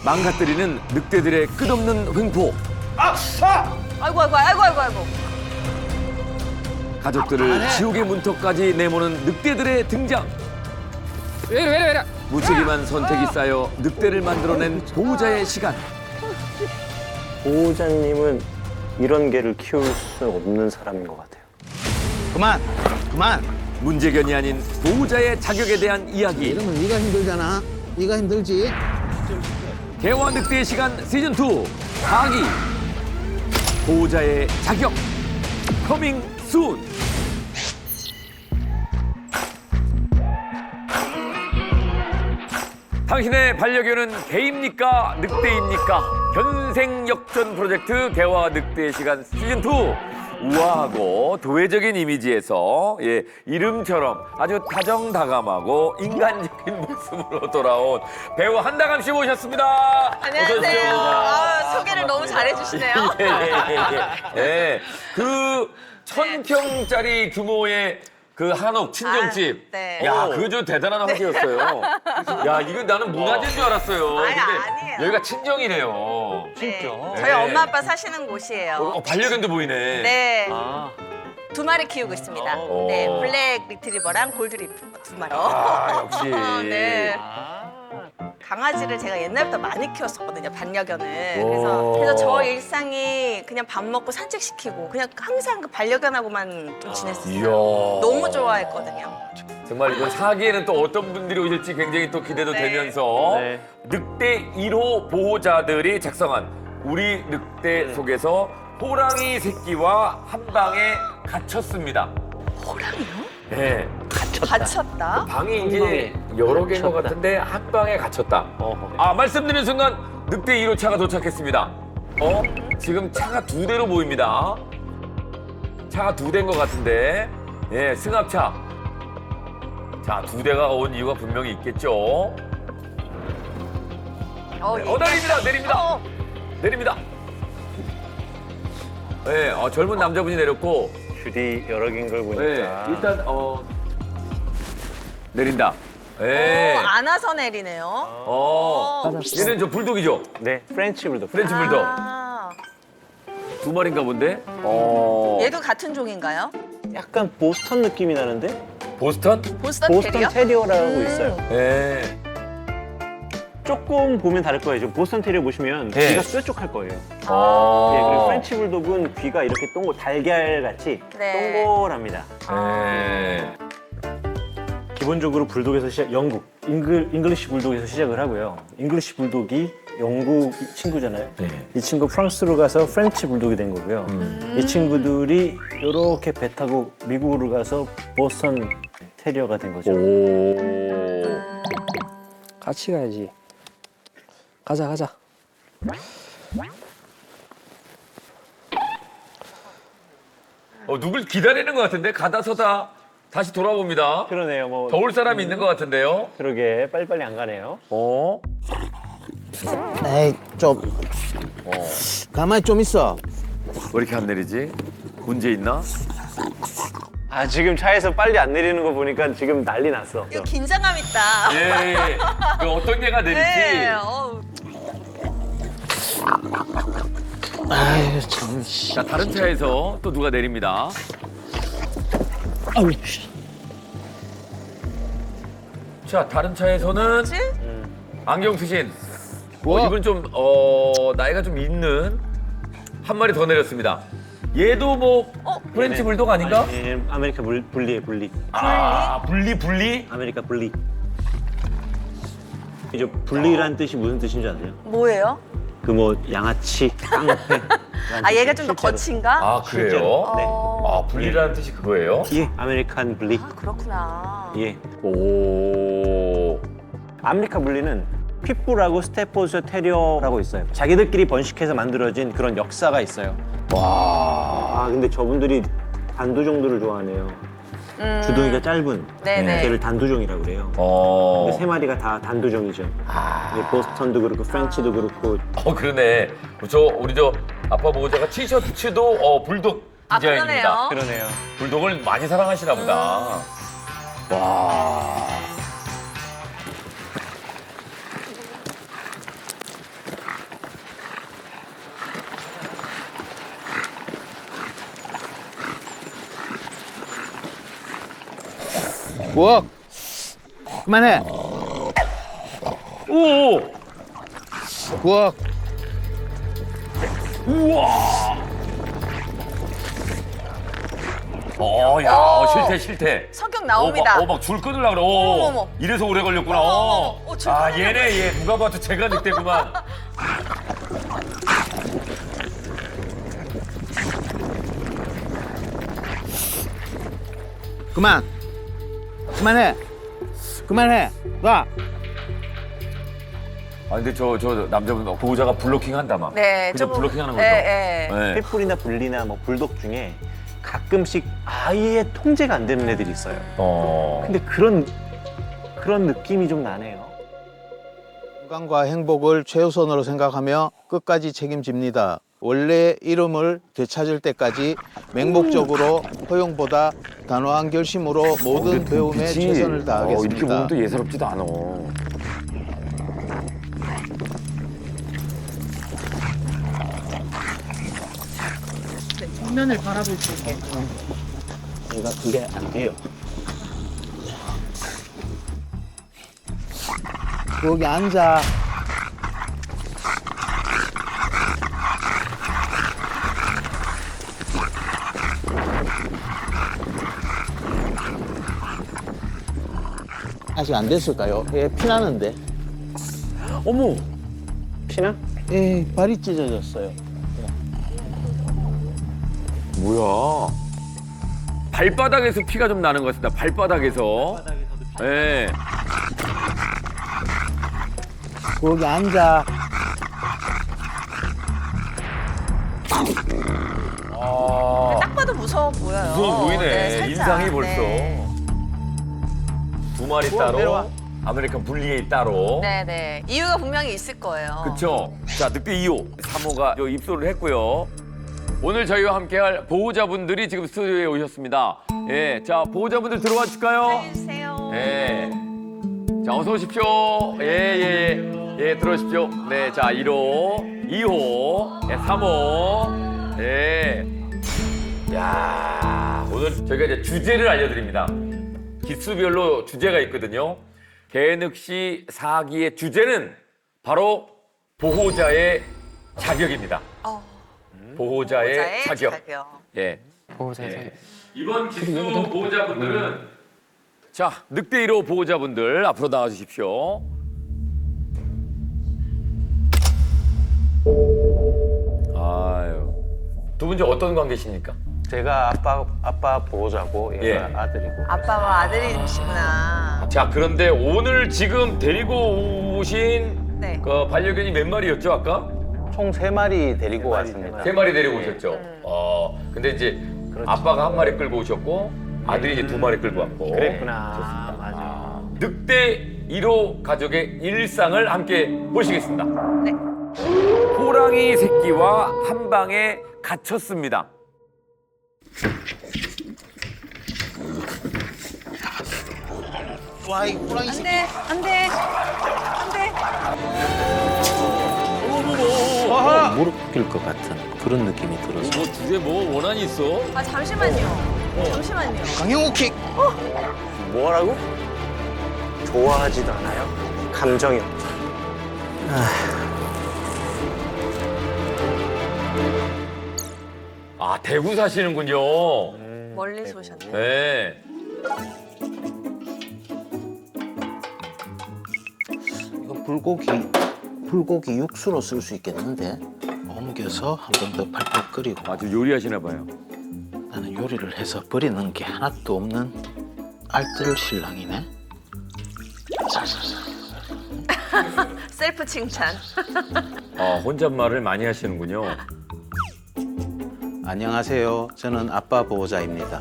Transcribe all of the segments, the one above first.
망가뜨리는 늑대들의 끝없는 횡포. 아이고. 가족들을 지옥의 문턱까지 내모는 늑대들의 등장. 왜 이래. 무책임한 선택이 쌓여 늑대를 만들어낸 보호자의 시간. 보호자님은 이런 개를 키울 수 없는 사람인 것 같아요. 그만. 문제견이 아닌 보호자의 자격에 대한 이야기. 이러면 네가 힘들잖아. 네가 힘들지. 개와 늑대의 시간 시즌2 4기. 보호자의 자격. 커밍 순. 당신의 반려견은 개입니까? 늑대입니까? 현생 역전 프로젝트 개와 늑대의 시간 시즌2. 우아하고 도회적인 이미지에서 이름처럼 아주 다정다감하고 인간적인 모습으로 돌아온 배우 한다감 씨 모셨습니다. 안녕하세요. 아, 소개를 너무 잘해주시네요. 그 1000평짜리 규모의 그 한옥 친정집. 아, 네. 야, 그거 좀 대단한 화제였어요. 야, 이거 나는 문화재인 줄 알았어요. 아니, 근데 아니에요. 여기가 친정이래요. 네. 진짜? 저희 엄마 아빠 사시는 곳이에요. 반려견도 보이네. 네. 아, 두 마리 키우고 있습니다. 오. 네, 블랙 리트리버랑 골드 리트리버 두 마리. 역시. 네. 강아지를 제가 옛날부터 많이 키웠었거든요, 반려견을. 그래서 저 일상이 그냥 밥 먹고 산책시키고 그냥 항상 그 반려견하고만 좀 지냈어요. 이야. 너무 좋아했거든요. 정말 이번 4기에는 또 어떤 분들이 오실지 굉장히 또 기대도 네. 되면서 네. 늑대 1호 보호자들이 작성한 우리 늑대 속에서 호랑이 새끼와 한 방에 갇혔습니다. 호랑이요? 네. 갇혔다? 방이 이제 여러 개인 것 갇혔다. 같은데 한 방에 갇혔다. 아, 말씀드린 순간 늑대 1호 차가 도착했습니다. 지금 차가 2대로 보입니다. 차가 2대인 것 같은데, 승합차. 자, 2대가 온 이유가 분명히 있겠죠. 내립니다. 내립니다. 네, 젊은 남자분이 내렸고, 줄이 여러 개인 걸 보니까 일단 내린다. 네. 안아서 내리네요. 얘는 저 불독이죠? 네, 프렌치 불독. 프렌치 불독. 아, 2마리인가 본데? 얘도 같은 종인가요? 약간 보스턴 느낌이 나는데? 보스턴? 보스턴 보스턴 테리어? 테리어라고 있어요. 네. 조금 보면 다를 거예요. 지금 보스턴 테리어 보시면 네. 귀가 뾰족할 거예요. 아. 예, 그리고 프렌치 불독은 귀가 이렇게 달걀같이 네. 동글합니다. 네. 기본적으로 불독에서 영국, 잉글리시 불독에서 시작을 하고요. 잉글리시 불독이 영국 친구잖아요. 네. 이 친구 프랑스로 가서 프렌치 불독이 된 거고요. 이 친구들이 이렇게 배 타고 미국으로 가서 보스턴 테리어가 된 거죠. 오. 같이 가야지. 가자. 누굴 기다리는 것 같은데? 가다 서다 다시 돌아봅니다. 그러네요. 뭐 더울 사람이 있는 것 같은데요? 그러게 빨리빨리 안 가네요. 에이, 좀. 가만히 좀 있어. 왜 이렇게 안 내리지? 문제 있나? 아 지금 차에서 빨리 안 내리는 거 보니까 지금 난리 났어. 이거 긴장감 있다. 예. 그 어떤 개가 내릴지. 네. 아유, 참. 씨. 자, 다른 차에서 또 누가 내립니다. 아유, 자, 다른 차에서는 뭐지? 안경 쓰신 이분 좀 나이가 좀 있는 한 마리 더 내렸습니다. 얘도 뭐 프렌치 불독 아닌가? 예, 아메리카 분리에 분리. 아, 분리? 아메리카 분리. 이제 분리란 뜻이 무슨 뜻인지 아세요? 뭐예요? 그 뭐 양아치, 깡패. 아, 얘가 좀 더 거친가? 아, 그래요? 네. 아, 분리라는 뜻이 그거예요? 예, 아메리칸 분리. 아, 그렇구나. 예. 오. 아메리카 분리는 핏불하고 스태포드 테리어라고 있어요. 자기들끼리 번식해서 만들어진 그런 역사가 있어요. 와. 아 근데 저분들이 단두종들을 좋아하네요. 주둥이가 짧은 네네. 걔를 단두종이라고 그래요. 근데 세 마리가 다 단두종이죠. 이게 보스턴도 그렇고 프렌치도 그렇고. 그러네. 우리 아빠 보호자가 티셔츠도 불독 디자인입니다. 그러네요. 그러네요. 불독을 많이 사랑하시나 보다. 와. 부엌. 그만해. 오! 부엌. 야, 실태. 성격 나옵니다. 막 줄 끊으려고 그래. 어머머머. 이래서 오래 걸렸구나. 어머머머. 줄 끊으려고 얘네, 얘. 누가 봐도 제가 늑대구만. 그만. 그만해. 그만해. 놔. 근데 저 남자분 보호자가 블로킹 한다, 막. 네, 그냥 조금- 블로킹 하는 거죠? 네, 네. 핏불이나 분리나 뭐 불독 중에 가끔씩 아예 통제가 안 되는 애들이 있어요. 근데 그런 느낌이 좀 나네요. 건강과 행복을 최우선으로 생각하며 끝까지 책임집니다. 원래 이름을 되찾을 때까지 맹목적으로 허용보다 단호한 결심으로 모든 배움에 최선을 이렇게 다하겠습니다. 보면 또 예사롭지도 않아. 정면을 바라볼 수 있게. 얘가 그게 안 돼요. 거기 앉아. 아직 안 됐을까요? 예, 피나는데. 어머! 피나? 예, 발이 찢어졌어요. 뭐야? 발바닥에서 피가 좀 나는 것 같습니다. 발바닥에서. 예. 거기 앉아. 딱 봐도 무서워 보여요. 무서워 보이네. 살짝. 인상이 벌써. 네. 두 마리 우와, 따로, 내려와. 아메리칸 분리에 따로. 네. 이유가 분명히 있을 거예요. 그쵸? 자, 늑대 2호. 3호가 입소를 했고요. 오늘 저희와 함께할 보호자분들이 지금 스튜디오에 오셨습니다. 예, 자, 보호자분들 들어와 줄까요? 해주세요. 예. 자, 어서 오십시오. 예, 들어오십시오. 네, 자, 1호, 2호, 3호. 예. 야, 오늘 저희가 이제 주제를 알려드립니다. 기수별로 주제가 있거든요. 개늑시 사기의 주제는 바로 보호자의 자격입니다. 보호자의 자격. 예. 보호자의 예. 자격. 이번 기수 보호자분들은 자, 늑대 1호 보호자분들 앞으로 나와 주십시오. 아유. 두 분 중 어떤 관계십니까? 제가 아빠 보호자고 얘가 예. 아들이고. 아빠와 아들이시구나. 자, 그런데 오늘 지금 데리고 오신 네. 그 반려견이 몇 마리였죠, 아까? 총 3마리 데리고 왔습니다. 3마리 데리고 오셨죠? 근데 이제 아빠가 한 마리 끌고 오셨고 아들이 이제 2마리 끌고 왔고. 그랬구나. 맞아. 늑대 1호 가족의 일상을 함께 보시겠습니다. 네. 호랑이 새끼와 한 방에 갇혔습니다. 와, 이 호랑이 새끼. 안 돼. 무릎 낄 것 같은 그런 느낌이 들어서. 뭐 주제 뭐 원한이 있어? 아, 잠시만요. 강영욱 킥. 뭐라고? 좋아하지도 않아요? 감정이 없죠. 아, 대구 사시는군요. 멀리서 오셨네. 네. 이거 불고기 육수로 쓸 수 있겠는데. 옮겨서 한 번 더 팔팔 끓이고. 아주 요리하시나 봐요. 나는 요리를 해서 버리는 게 하나도 없는 알뜰 신랑이네. 셀프 칭찬. 혼잣말을 많이 하시는군요. 안녕하세요. 저는 아빠 보호자입니다.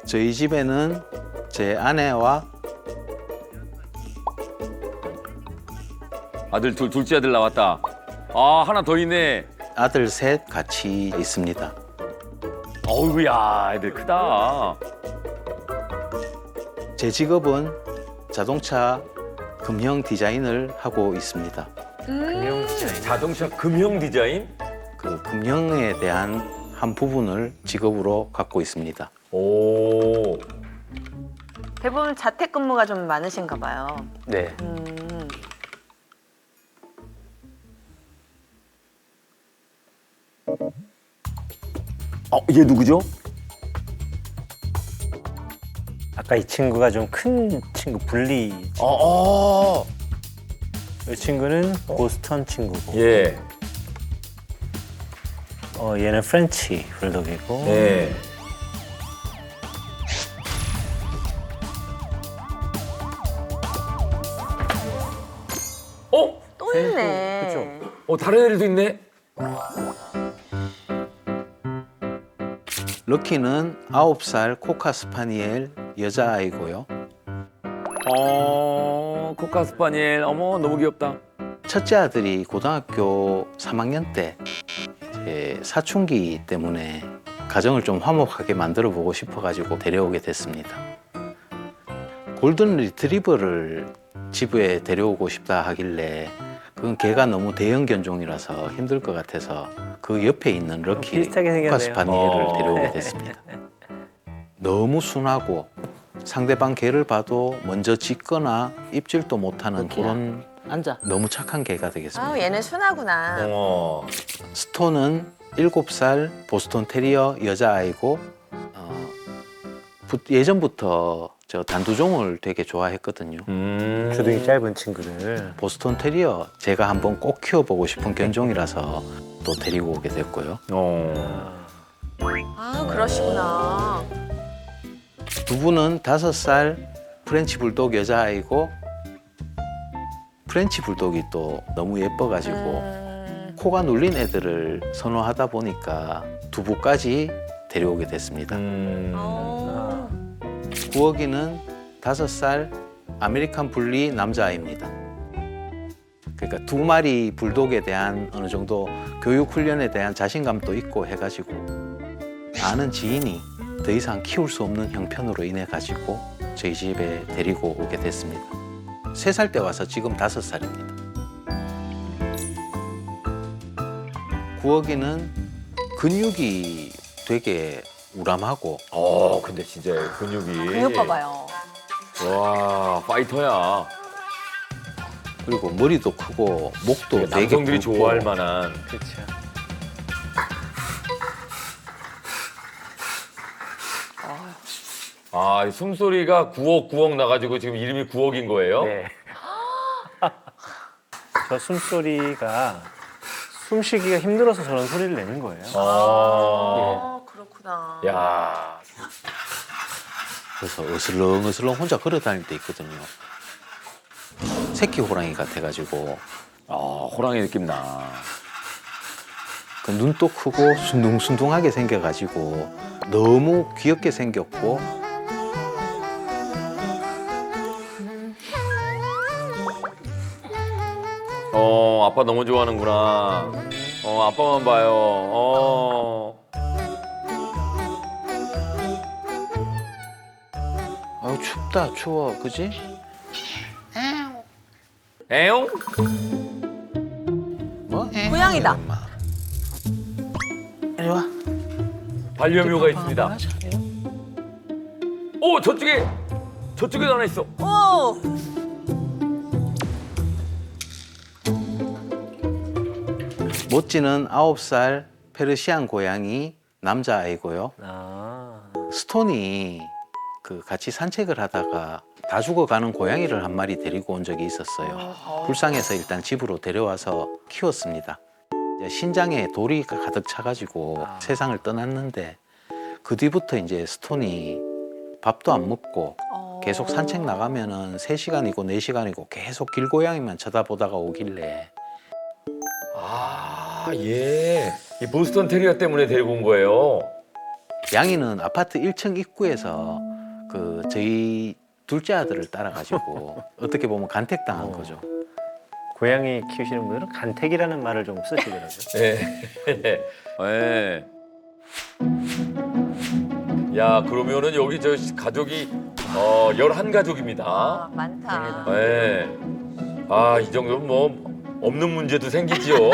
저희 집에는 제 아내와 아들 둘째 아들 나왔다. 아, 하나 더 있네. 아들 셋 같이 있습니다. 어우야, 애들 크다. 제 직업은 자동차 금형 디자인을 하고 있습니다. 자동차 금형 디자인? 그 금형에 대한 한 부분을 직업으로 갖고 있습니다. 오. 대부분 자택근무가 좀 많으신가 봐요. 네. 얘 누구죠? 아까 이 친구가 좀 큰 친구, 분리 친구. 이 친구는 보스턴 친구고, 예. 얘는 프렌치 불독이고, 예. 또 있네. 다른 애들도 있네. 럭키는 9살 코카 스파니엘 여자아이고요. 코카 스파니엘. 어머, 너무 귀엽다. 첫째 아들이 고등학교 3학년 때 이제 사춘기 때문에 가정을 좀 화목하게 만들어 보고 싶어가지고 데려오게 됐습니다. 골든 리트리버를 집에 데려오고 싶다 하길래 그건 개가 너무 대형 견종이라서 힘들 것 같아서 그 옆에 있는 럭키 비슷하게 생겼네요. 코카 스파니엘을 어. 데려오게 됐습니다. 너무 순하고 상대방 개를 봐도 먼저 짖거나 입질도 못하는 럭키야. 그런 앉아. 너무 착한 개가 되겠습니다. 아, 얘는 순하구나. 스톤은 7살 보스턴 테리어 여자아이고 예전부터 저 단두종을 되게 좋아했거든요. 주둥이 짧은 친구를. 보스턴 테리어 제가 한번 꼭 키워보고 싶은 견종이라서 또 데리고 오게 됐고요. 아, 그러시구나. 두 분은 5살 프렌치 불독 여자아이고 프렌치 불독이 또 너무 예뻐가지고 코가 눌린 애들을 선호하다 보니까 두부까지 데려오게 됐습니다. 구억이는 5살 아메리칸 분리 남자아이입니다. 그러니까 2마리 불독에 대한 어느 정도 교육 훈련에 대한 자신감도 있고 해가지고 아는 지인이 더 이상 키울 수 없는 형편으로 인해 가지고 저희 집에 데리고 오게 됐습니다. 3살 때 와서 지금 5살입니다. 구억이는 근육이 되게 우람하고 근데 진짜 근육이. 근육 봐봐요. 와, 파이터야. 그리고 머리도 크고 목도 되게 남성들이 굵고 좋아할 만한. 그렇죠. 이 숨소리가 구억 나가지고 지금 이름이 구억인 거예요? 네. 저 숨소리가 숨쉬기가 힘들어서 저런 소리를 내는 거예요. 아, 그렇구나. 야, 그래서 어슬렁어슬렁 혼자 걸어 다닐 때 있거든요. 새끼 호랑이 같아가지고 호랑이 느낌 나. 그 눈도 크고 순둥순둥하게 생겨가지고 너무 귀엽게 생겼고 아빠 너무 좋아하는구나. 아빠만 봐요. 아유 춥다 추워 그지? 에용? 뭐? 고양이다. 엄마. 이리 와. 반려묘가 있습니다. 저쪽에도 하나 있어. 오! 모찌는 9살 페르시안 고양이 남자아이고요. 스톤이 그 같이 산책을 하다가 다 죽어가는 고양이를 한 마리 데리고 온 적이 있었어요. 불쌍해서 일단 집으로 데려와서 키웠습니다. 이제 신장에 돌이 가득 차가지고 세상을 떠났는데 그 뒤부터 이제 스톤이 밥도 안 먹고 계속 산책 나가면은 3시간이고 4시간이고 계속 길고양이만 쳐다보다가 오길래 예. 이 보스턴 테리어 때문에 데리고 온 거예요. 양이는 아파트 1층 입구에서 그 저희 둘째 아들을 따라가지고 어떻게 보면 간택당한 거죠. 고양이 키우시는 분들은 간택이라는 말을 좀 쓰시더라고요. 네. 네. 야, 그러면은 여기 저 가족이 11가족입니다. 아, 많다. 네. 이 정도면 뭐 없는 문제도 생기죠.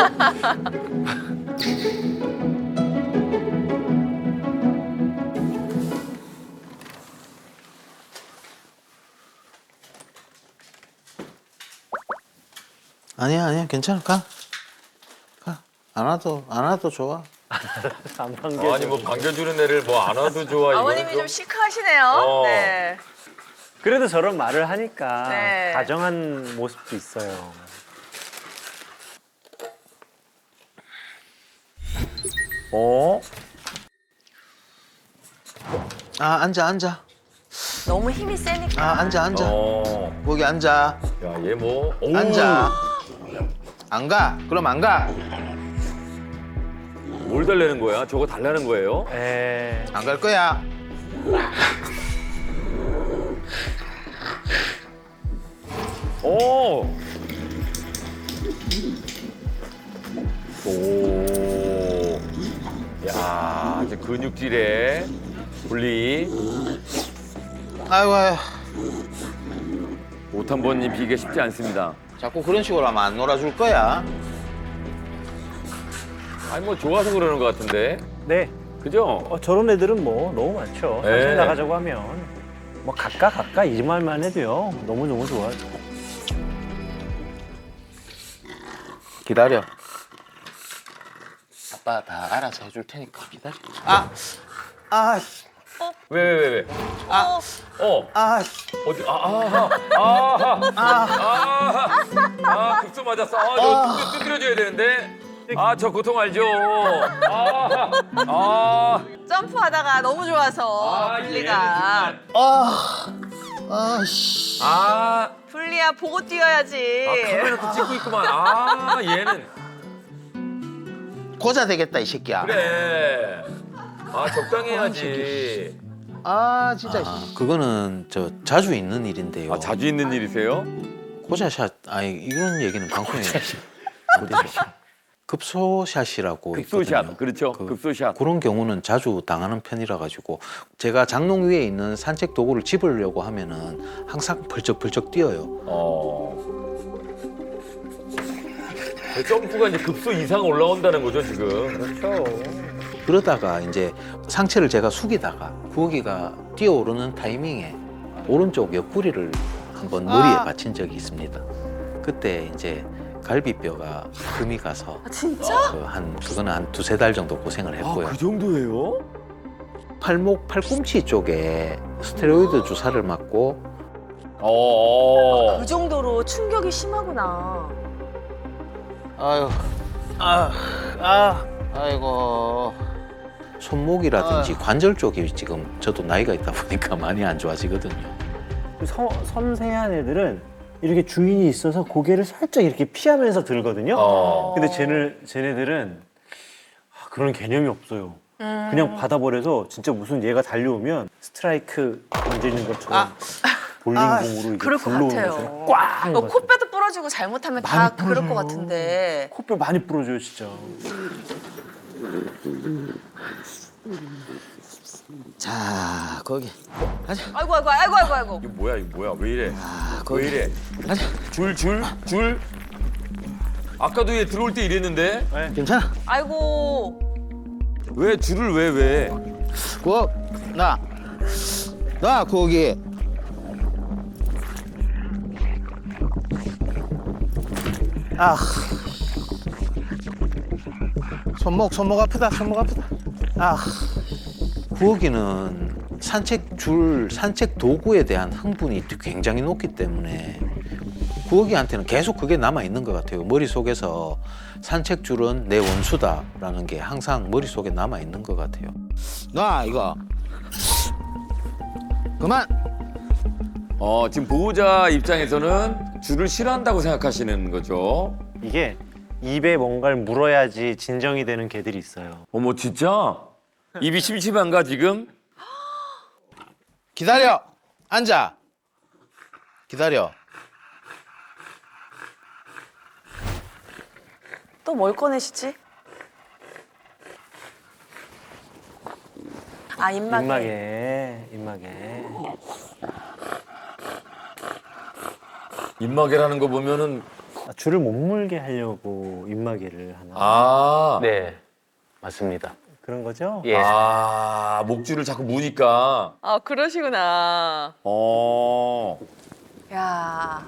아니야 괜찮아 가. 안 와도 좋아. 아니 뭐 반겨주는 애를 뭐 안 와도 좋아. 이거는 아버님이 좀 시크하시네요. 어. 네. 그래도 저런 말을 하니까 네. 다정한 모습도 있어요. 어? 아 앉아. 너무 힘이 세니까. 아 앉아. 어. 거기 앉아. 야, 얘 뭐? 어우. 앉아. 안 가. 그럼 안 가. 뭘 달라는 거야? 저거 달라는 거예요? 에. 안 갈 거야. 오. 오. 야, 이제 근육질에 분리. 아이고. 옷 한 번 입히기가 쉽지 않습니다. 자꾸 그런 식으로 하면 안 놀아줄 거야. 아니 뭐 좋아서 그러는 것 같은데. 네. 그죠? 저런 애들은 뭐 너무 많죠. 네. 산책 나가자고 하면 뭐 가까 이 말만 해도요. 너무 좋아요. 기다려. 아빠 다 알아서 해줄 테니까 기다려. 왜? 어. 어. 어디? 급소 맞았어. 저 두드려줘야 되는데. 저 고통 알죠? 점프하다가 너무 좋아서 분리가. 아씨. 분리야 보고 뛰어야지. 카메라 또 찍고 있구만. 얘는. 고자 되겠다 이 새끼야. 그래. 적당히 해야지. 진짜. 그거는 저 자주 있는 일인데요. 자주 있는 일이세요? 고자샷, 이런 얘기는 방송에 급소샷이라고 급소샷. 있거든요. 그렇죠. 급소샷. 그런 경우는 자주 당하는 편이라 가지고 제가 장롱 위에 있는 산책 도구를 집으려고 하면은 항상 벌쩍벌쩍 뛰어요. 점프가 이제 급소 이상 올라온다는 거죠, 지금. 그렇죠. 그러다가 이제 상체를 제가 숙이다가 부엌이가 뛰어오르는 타이밍에 오른쪽 옆구리를 한번 머리에 받친 적이 있습니다. 그때 이제 갈비뼈가 금이 가서 진짜? 그거는 한 두세 달 정도 고생을 했고요. 그 정도예요? 팔목, 팔꿈치 쪽에 스테로이드 주사를 맞고 그 정도로 충격이 심하구나. 아이고. 손목이라든지 관절 쪽이 지금 저도 나이가 있다 보니까 많이 안 좋아지거든요. 섬세한 애들은 이렇게 주인이 있어서 고개를 살짝 이렇게 피하면서 들거든요. 근데 쟤네들은 그런 개념이 없어요. 그냥 받아버려서 진짜 무슨 얘가 달려오면 스트라이크 던지는 것처럼 볼링공으로 이렇게 그럴 것 불러오는 같아요. 것처럼 꽝! 코뼈도 부러지고 잘못하면 다 그럴 것 같은데. 코뼈 많이 부러져요 진짜. 자, 거기. 아이고. 이거 뭐야? 왜 이래? 왜 이래? 줄? 아까도 얘 들어올 때 이랬는데? 괜찮아. 아이고. 왜 줄을 왜? 나 거기. 손목 아프다. 부엌이는 산책 도구에 대한 흥분이 굉장히 높기 때문에 부엌이한테는 계속 그게 남아 있는 것 같아요. 머릿속에서 산책줄은 내 원수다라는 게 항상 머릿속에 남아 있는 것 같아요. 나 이거. 그만. 지금 보호자 입장에서는 줄을 싫어한다고 생각하시는 거죠? 이게 입에 뭔가를 물어야지 진정이 되는 개들이 있어요. 어머 진짜? 입이 심심한가 지금? 기다려. 앉아. 기다려. 또 뭘 꺼내시지? 입마개. 입마개라는 거 보면은 줄을 못 물게 하려고 입마개를 하나. 네. 맞습니다. 그런 거죠? 예. 목줄을 자꾸 무니까. 그러시구나. 어. 야.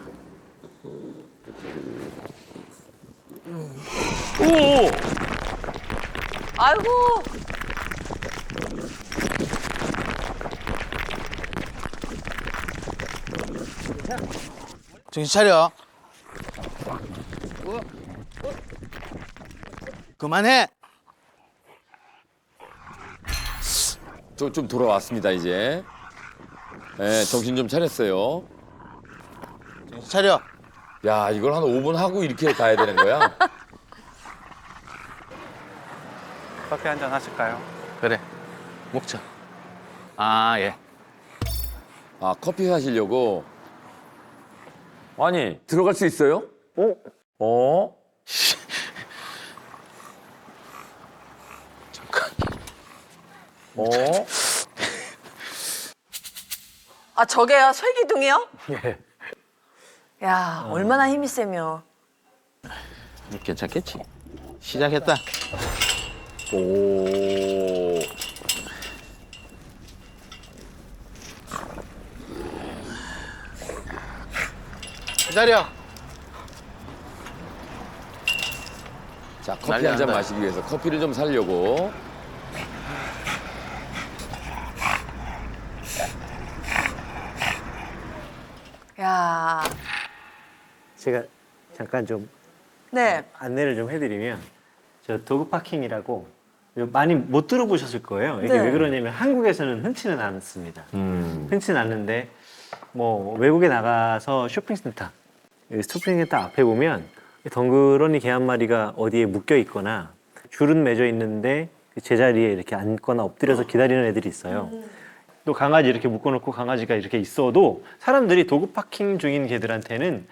오! 아이고. 정신 차려. 그만해. 좀 돌아왔습니다, 이제. 네, 정신 좀 차렸어요. 정신 차려. 야, 이걸 한 5분 하고 이렇게 가야 되는 거야? 커피 한 잔 하실까요? 그래. 먹자. 아, 예. 아, 커피 하시려고? 아니, 들어갈 수 있어요? 어? 잠깐. 어? 아, 저게요? 쇠기둥이요? 예. 야, 얼마나 힘이 세면. 괜찮겠지. 시작했다. 오. 기다려. 자, 커피 난리 한 잔 난다. 마시기 위해서 커피를 좀 사려고. 야, 제가 잠깐 좀 네. 안내를 좀 해드리면 저 도구 파킹이라고 많이 못 들어보셨을 거예요. 이게 네. 왜 그러냐면 한국에서는 흔치는 않습니다. 흔치는 않는데 뭐 외국에 나가서 쇼핑센터, 쇼핑센터 앞에 보면 덩그러니 개 한 마리가 어디에 묶여 있거나 줄은 맺어 있는데 그 제자리에 이렇게 앉거나 엎드려서 기다리는 애들이 있어요. 또 강아지 이렇게 묶어놓고 강아지가 이렇게 있어도 사람들이 도구 파킹 중인 개들한테는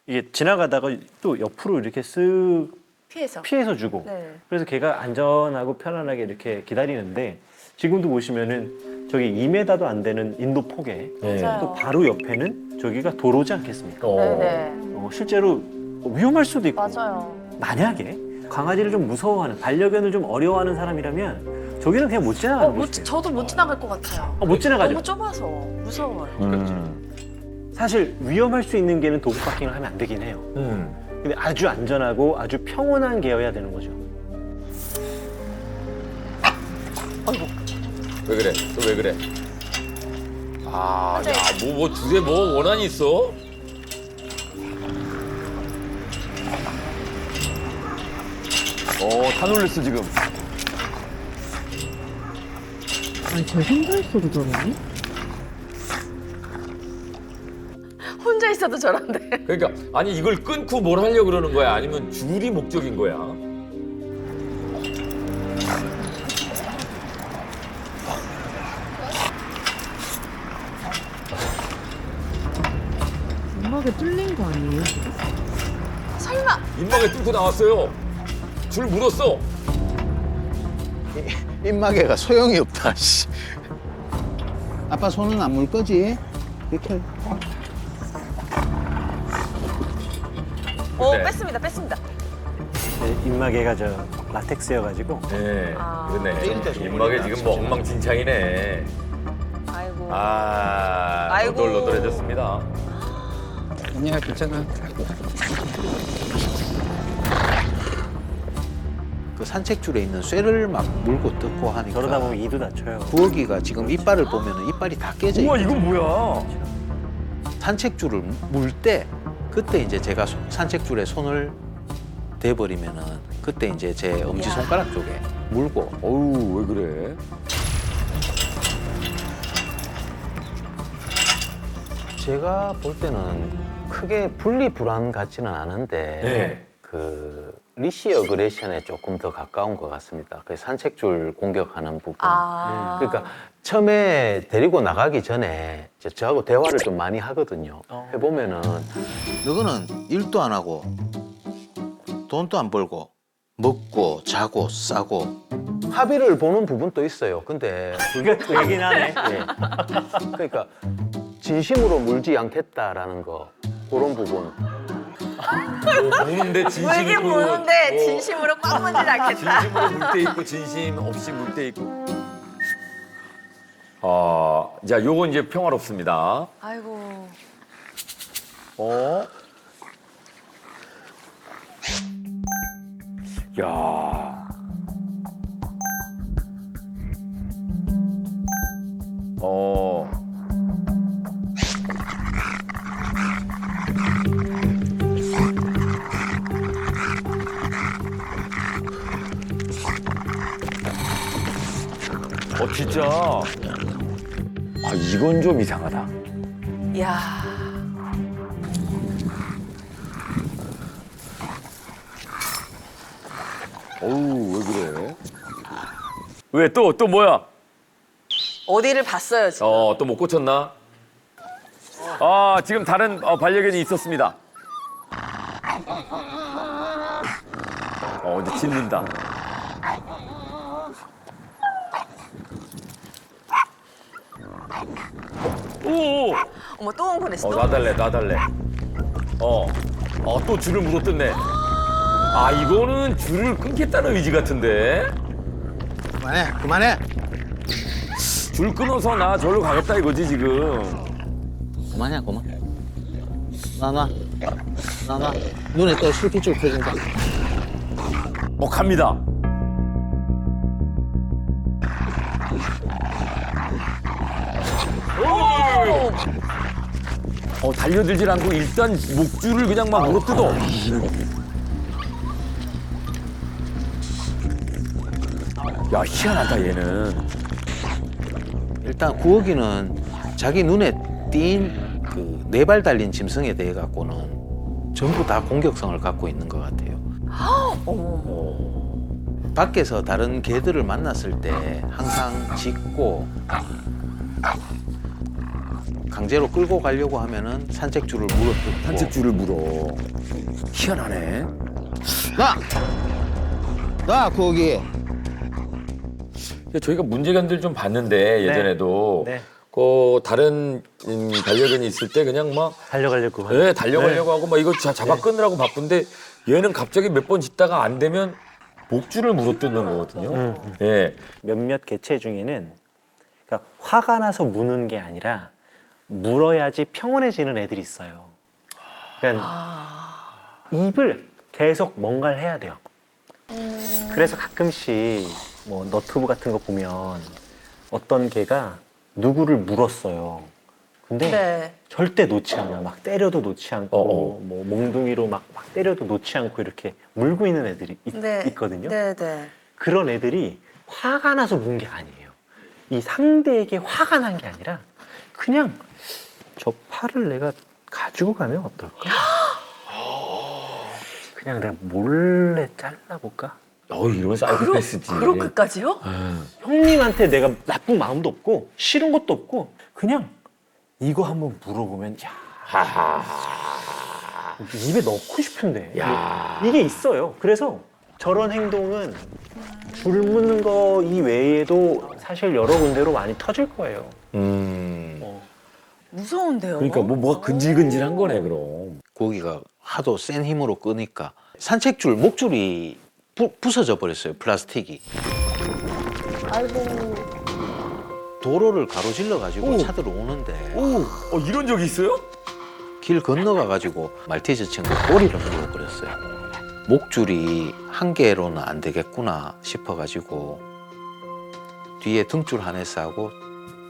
이게 지나가다가 또 옆으로 이렇게 쓱 피해서. 피해서 주고 네. 그래서 걔가 안전하고 편안하게 이렇게 기다리는데 지금도 보시면은 저기 2m도 안 되는 인도 폭에 맞아요. 또 바로 옆에는 저기가 도로지 않겠습니까? 네네. 실제로 위험할 수도 있고 맞아요. 만약에 강아지를 좀 무서워하는 반려견을 좀 어려워하는 사람이라면 저기는 그냥 못 지나가는 곳이에요. 저도 못 지나갈 것 같아요. 못 지나가죠. 너무 좁아서 무서워요. 사실 위험할 수 있는 개는 도구 파킹을 하면 안 되긴 해요. 근데 아주 안전하고 아주 평온한 개여야 되는 거죠. 왜 그래? 또 왜 그래? 아, 야, 주제 뭐 원한이 있어? 다 놀랬어, 지금. 아니 쟤 혼자 있어도 저러니? 혼자 있어도 저런데. 그러니까, 아니, 이걸 끊고 뭘 하려고 그러는 거야? 아니면 줄이 목적인 거야? 음악에 뚫린 거 아니에요? 설마. 입막에 뚫고 나왔어요. 줄 물었어. 입마개가 소용이 없다. 씨. 아빠 손은 안 물 거지? 이렇게. 오, 네. 뺐습니다. 입마개가 저 라텍스여가지고 네, 아. 그러네. 입막에 지금 뭐 엉망진창이네. 아이고. 아이고. 너덜너덜해졌습니다. 아니야, 괜찮아. 그 산책줄에 있는 쇠를 막 물고 뜯고 하니까 그러다 보면 이도 다쳐요. 부엌이가 지금 이빨을 보면 이빨이 다 깨져 우와, 있고 이건 뭐야? 산책줄을 물 때 그때 이제 제가 산책줄에 손을 대버리면은 그때 이제 제 엄지 손가락 쪽에 물고 어우, 왜 그래? 제가 볼 때는 크게 분리 불안 같지는 않은데 네. 그 리시 어그레션에 조금 더 가까운 것 같습니다. 그 산책줄 공격하는 부분. 아. 그러니까 처음에 데리고 나가기 전에 저하고 대화를 좀 많이 하거든요. 해보면은 너는 일도 안 하고 돈도 안 벌고 먹고 자고 싸고 합의를 보는 부분도 있어요. 근데 그게 또 얘긴 하네. 예. 그러니까 진심으로 물지 않겠다라는 거 그런 부분. 보는데 진심 물긴 있고. 보는데 진심으로 꽉 문질 않겠다. 진심으로 물 때 있고 진심 없이 물 때 있고. 자, 요건 이제 평화롭습니다. 아이고. 야. 어. 진짜. 아, 이건 좀 이상하다. 이야. 어우, 왜 그래? 왜 또 뭐야? 어디를 봤어요, 지금? 또 못 고쳤나? 아, 지금 다른 반려견이 있었습니다. 이제 짖는다. 오! 어머, 또 흥분했어. 또 놔달래. 또 줄을 물어뜯네. 아, 이거는 줄을 끊겠다는 의지 같은데? 그만해. 줄 끊어서 나 저리로 가겠다 이거지, 지금. 그만. 놔. 눈에 또 실핏줄 펴진다. 갑니다. 달려들질 않고 일단 목줄을 그냥 막 물어뜯어. 야, 희한하다, 얘는. 일단 구억이는 자기 눈에 띈 그 네 발 달린 짐승에 대해 갖고는 전부 다 공격성을 갖고 있는 것 같아요. 밖에서 다른 개들을 만났을 때 항상 짖고 강제로 끌고 가려고 하면은 산책줄을 물어뜯고 산책줄을 물어. 희한하네. 나 거기 저희가 문제견들 좀 봤는데, 예전에도. 네. 다른 반려견이 있을 때 그냥 막 달려가려고. 달려가려고 하고 막 이거 잡아 끊으라고 바쁜데 얘는 갑자기 몇 번 짖다가 안 되면 목줄을 물어뜯는 거거든요. 예. 몇몇 개체 중에는 그러니까 화가 나서 무는 게 아니라 물어야지 평온해지는 애들이 있어요. 그러니까 입을 계속 뭔가를 해야 돼요. 그래서 가끔씩 뭐 너튜브 같은 거 보면 어떤 개가 누구를 물었어요. 근데 네. 절대 놓지 않아. 막 때려도 놓지 않고 뭐 몽둥이로 막 때려도 놓지 않고 이렇게 물고 있는 애들이 있거든요. 네. 그런 애들이 화가 나서 문 게 아니에요. 이 상대에게 화가 난 게 아니라 그냥 저 팔을 내가 가지고 가면 어떨까? 그냥 내가 몰래 잘라볼까? 이러면 사이코패스지. 그렇게까지요? 형님한테 내가 나쁜 마음도 없고 싫은 것도 없고 그냥 이거 한번 물어보면 입에 넣고 싶은데 이게 있어요. 그래서 저런 행동은 줄 묻는 거 이외에도 사실 여러 군데로 많이 터질 거예요. 무서운데요? 그러니까 뭐가 근질근질한 거네, 그럼. 구억이가 하도 센 힘으로 끄니까 산책줄 목줄이 부서져 버렸어요. 플라스틱이. 아이고. 도로를 가로질러 가지고 차들 오는데 이런 적이 있어요? 길 건너가 가지고 말티즈 친구 꼬리를 물어버렸어요. 목줄이 한 개로는 안 되겠구나 싶어 가지고 뒤에 등줄 하네스 하고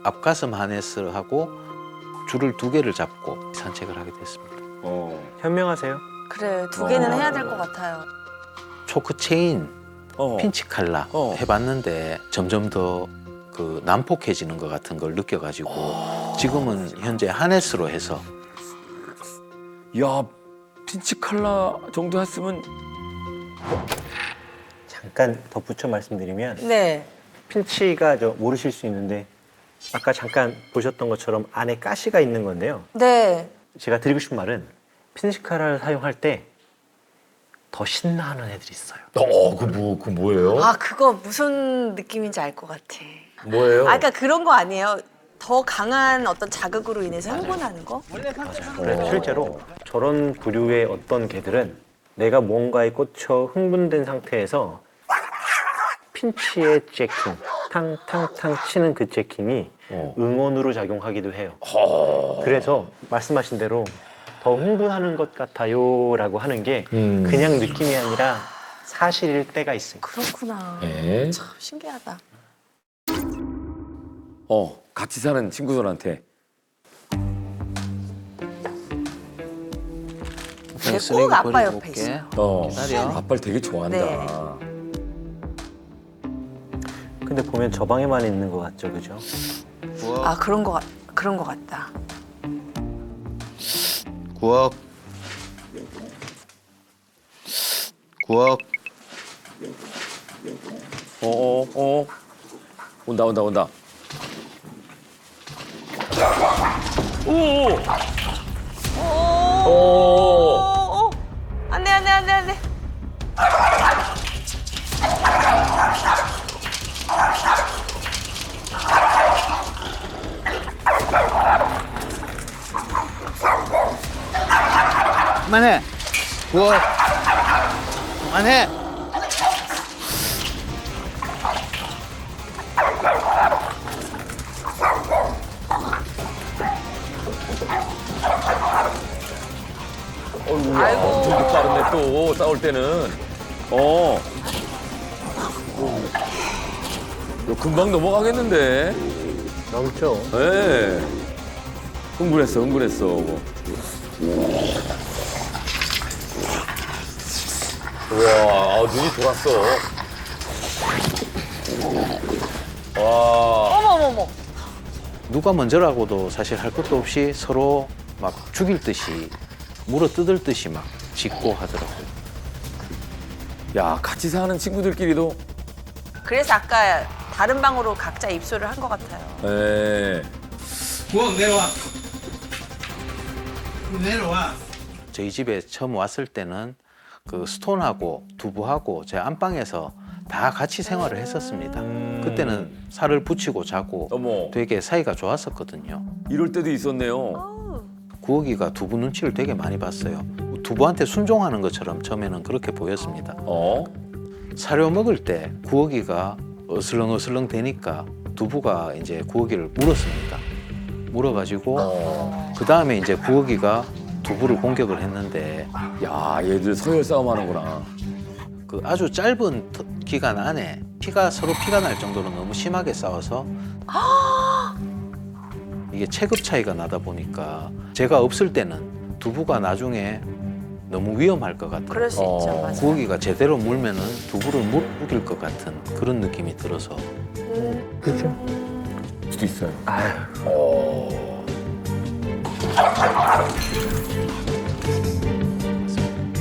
앞가슴 하네스 하고 줄을 2개를 잡고 산책을 하게 됐습니다. 현명하세요. 그래, 2개는 해야 될 것 같아요. 초크 체인, 핀치 칼라 해봤는데 점점 더 그 난폭해지는 것 같은 걸 느껴가지고 지금은 현재 하네스로 해서 야, 핀치 칼라 정도 했으면. 잠깐 덧붙여 말씀드리면 네. 필치가 모르실 수 있는데 아까 잠깐 보셨던 것처럼 안에 가시가 있는 건데요. 네. 제가 드리고 싶은 말은 핀치카라를 사용할 때 더 신나하는 애들이 있어요. 그 뭐예요? 그거 무슨 느낌인지 알 것 같아. 뭐예요? 그러니까 그런 거 아니에요? 더 강한 어떤 자극으로 인해서 흥분하는 거? 그래서 실제로 저런 부류의 어떤 개들은 내가 뭔가에 꽂혀 흥분된 상태에서 핀치의 재킹, 탕탕탕 치는 그 재킹이 응원으로 작용하기도 해요. 그래서 말씀하신 대로 더 흥분하는 것 같아요 라고 하는 게 그냥 느낌이 아니라 사실일 때가 있습니다. 그렇구나. 예. 참 신기하다. 같이 사는 친구들한테. 네, 쓰레기 꼭 아빠 버리고 옆에 올게. 있어요. 기다려. 아빠를 되게 좋아한다. 네. 근데 보면 저 방에만 있는 것 같죠, 그죠? 아 그런 거 같다. 9억. 9억. 온다. 오! 오! 안돼. 그만해. 9억. 그만해. 아이고. 엄청 빠르네 또 싸울 때는. 이거 금방 넘어가겠는데. 넘죠. 예. 흥분했어. 우와, 눈이 돌았어. 와. 어머머머. 누가 먼저라고도 사실 할 것도 없이 서로 막 죽일 듯이 물어 뜯을 듯이 막 짖고 하더라고요. 야, 같이 사는 친구들끼리도. 그래서 아까 다른 방으로 각자 입소를 한 것 같아요. 예. 저희 집에 처음 왔을 때는 그 스톤하고 두부하고 제 안방에서 다 같이 생활을 했었습니다. 그때는 살을 붙이고 자고 어머. 되게 사이가 좋았었거든요. 이럴 때도 있었네요. 구억이가 두부 눈치를 되게 많이 봤어요. 두부한테 순종하는 것처럼 처음에는 그렇게 보였습니다. 사료 먹을 때 구억이가 어슬렁어슬렁 대니까 두부가 이제 구억이를 물었습니다. 물어가지고 그 다음에 이제 구억이가 두부를 공격을 했는데 야, 얘들 서열 싸움 하는구나. 그 아주 짧은 기간 안에 서로 피가 날 정도로 너무 심하게 싸워서 이게 체급 차이가 나다 보니까 제가 없을 때는 두부가 나중에 너무 위험할 것 같아요. 그럴 수 있죠. 맞아. 구억이가 제대로 물면은 두부를 못 우길 것 같은 그런 느낌이 들어서 그죠? 수도 있어요.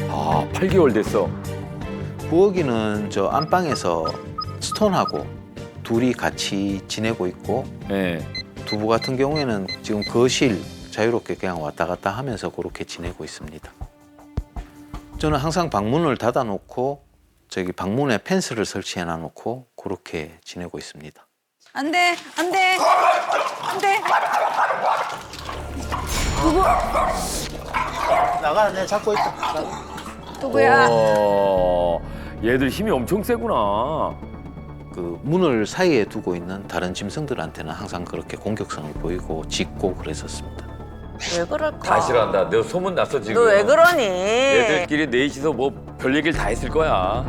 아, 8개월 됐어. 구억이는 저 안방에서 스톤하고 둘이 같이 지내고 있고 예. 두부 같은 경우에는 지금 거실 자유롭게 그냥 왔다 갔다 하면서 그렇게 지내고 있습니다. 저는 항상 방문을 닫아놓고 저기 방문에 펜스를 설치해 놔놓고 그렇게 지내고 있습니다. 안 돼. 나가, 내가 잡고 있다. 누구야? 얘들 힘이 엄청 세구나. 그 문을 사이에 두고 있는 다른 짐승들한테는 항상 그렇게 공격성을 보이고 짖고 그랬었습니다. 왜 그럴까? 다 싫어한다. 너 소문 났어 지금. 너 왜 그러니? 얘들끼리 넷이서 뭐 별 얘기를 다 했을 거야.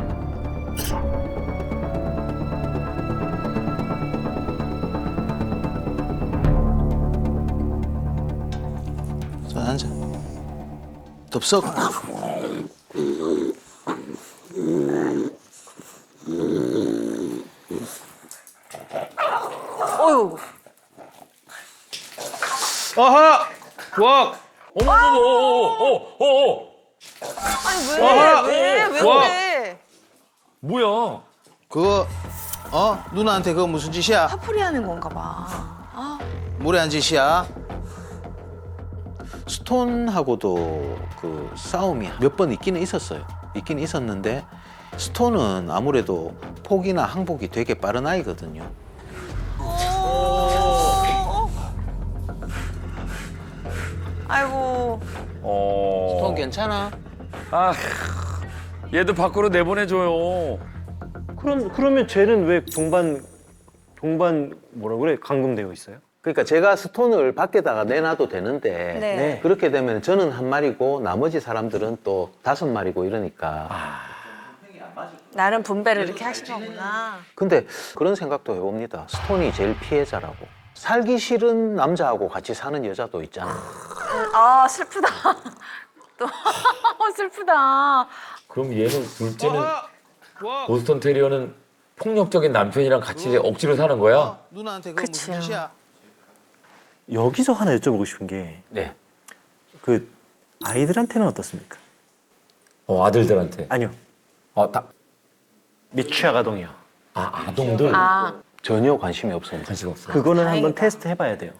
자, 앉아. 덥석. 어휴. 어허! 구억! 어머머머. 아니 왜 그래? 뭐야? 그거 누나한테 그거 무슨 짓이야? 화풀이 하는 건가 봐. 아, 무례한 짓이야. 스톤하고도 그 싸움이 몇 번 있기는 있었어요. 있긴 있었는데 스톤은 아무래도 폭이나 항복이 되게 빠른 아이거든요. 아이고. 스톤 괜찮아? 아, 얘도 밖으로 내보내줘요. 그러면 쟤는 왜 동반 뭐라 그래? 감금되어 있어요? 그러니까 제가 스톤을 밖에다가 내놔도 되는데 네. 그렇게 되면 저는 한 마리고 나머지 사람들은 또 5마리고 이러니까 나름 분배를 이렇게 하신 거구나. 근데 그런 생각도 해봅니다. 스톤이 제일 피해자라고. 살기 싫은 남자하고 같이 사는 여자도 있잖아. 아 슬프다. 또 슬프다. 그럼 얘는 둘째는 보스턴 테리어는 폭력적인 남편이랑 같이 억지로 사는 거야? 누나한테 그치요. 여기서 하나 여쭤보고 싶은 게 네. 그 아이들한테는 어떻습니까? 아들들한테. 아니요. 미취학 아동이요. 아동들? 아 전혀 관심이 없습니다. 관심 없어. 그거는 한번 다행이다. 테스트 해봐야 돼요.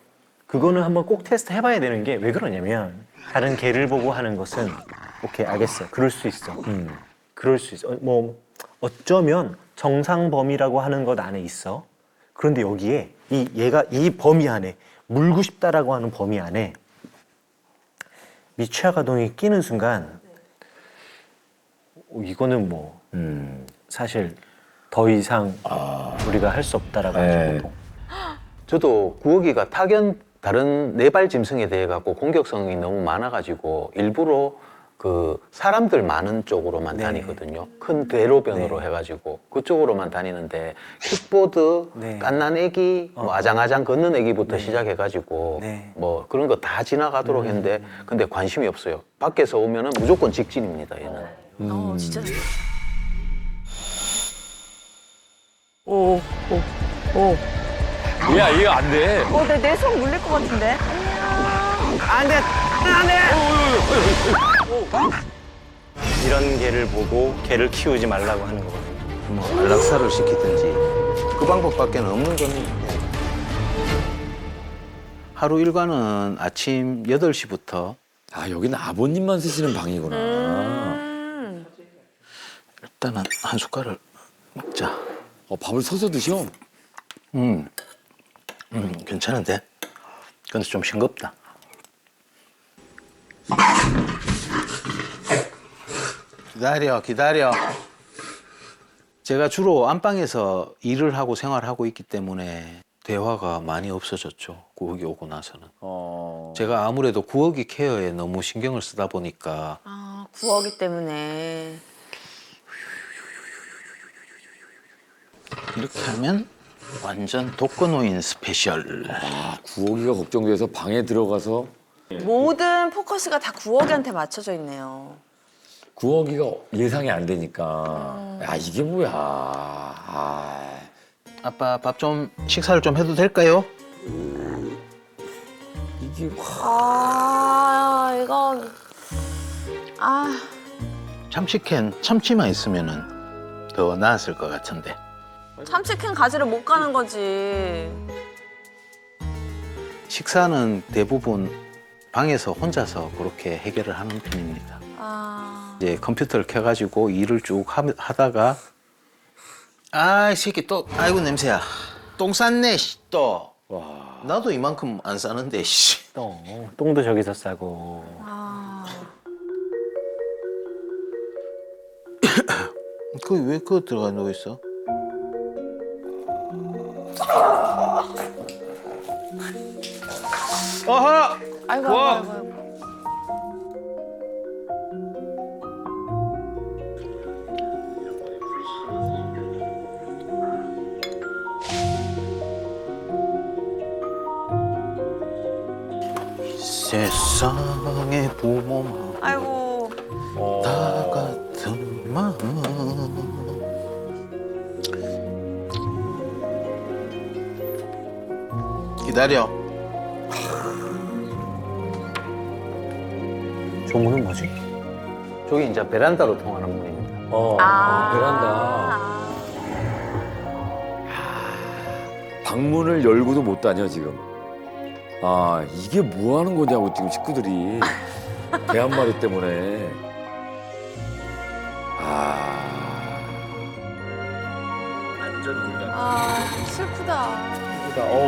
그거는 한번 꼭 테스트 해봐야 되는 게 왜 그러냐면 다른 개를 보고 하는 것은 오케이 알겠어. 그럴 수 있어. 그럴 수 있어. 뭐 어쩌면 정상 범위라고 하는 것 안에 있어. 그런데 여기에 얘가 이 범위 안에 물고 싶다라고 하는 범위 안에 미취학 아동이 끼는 순간 이거는 뭐 사실 더 이상 우리가 할 수 없다라고 네. 하죠. 저도 구어기가 다른 네발 짐승에 대해 갖고 공격성이 너무 많아가지고 일부러 그 사람들 많은 쪽으로만 네. 다니거든요. 큰 대로변으로 해가지고 그쪽으로만 다니는데 킥보드, 네. 갓난 애기, 뭐 아장아장 걷는 애기부터 시작해가지고 네. 뭐 그런 거 다 지나가도록 했는데 근데 관심이 없어요. 밖에서 오면은 무조건 직진입니다. 얘는. 진짜. 야, 이거 안 돼. 내 손 물릴 것 같은데. 이런 개를 보고 개를 키우지 말라고 하는 거거든요. 뭐 안락사를 시키든지 그 방법밖에 없는 겁니다. 하루 일과는 아침 8시부터 여기는 아버님만 쓰시는 방이구나. 일단은 한 숟갈을 먹자. 밥을 서서 드셔? 괜찮은데? 근데 좀 싱겁다. 기다려. 제가 주로 안방에서 일을 하고 생활하고 있기 때문에 대화가 많이 없어졌죠. 구억이 오고 나서는. 제가 아무래도 구억이 케어에 너무 신경을 쓰다 보니까 아 구하기 때문에. 이렇게 하면 완전 독거노인 스페셜. 구호기가 걱정돼서 방에 들어가서 모든 포커스가 다 구억이한테 맞춰져 있네요. 구호기가 예상이 안 되니까. 이게 뭐야. 아빠 밥 좀 식사를 좀 해도 될까요? 이게 이건 참치캔 참치만 있으면은 더 나았을 것 같은데. 참치캔 가지러 못 가는 거지. 식사는 대부분 방에서 혼자서 그렇게 해결을 하는 편입니다. 이제 컴퓨터를 켜가지고 일을 쭉 하다가 이 새끼 또 아이고 냄새야. 똥 쌌네 또. 나도 이만큼 안 싸는데 씨. 똥도 저기서 싸고. 왜 그거 들어가 누워 있어? 아이고. 세상의 부모만 아이고. 다 같은 마음. 기다려. 저 문은 뭐지? 저기 이제 베란다로 통하는 문입니다. 베란다. 방문을 열고도 못 다녀 지금. 이게 뭐 하는 거냐고 지금 식구들이 개 한 마리 때문에. 슬프다.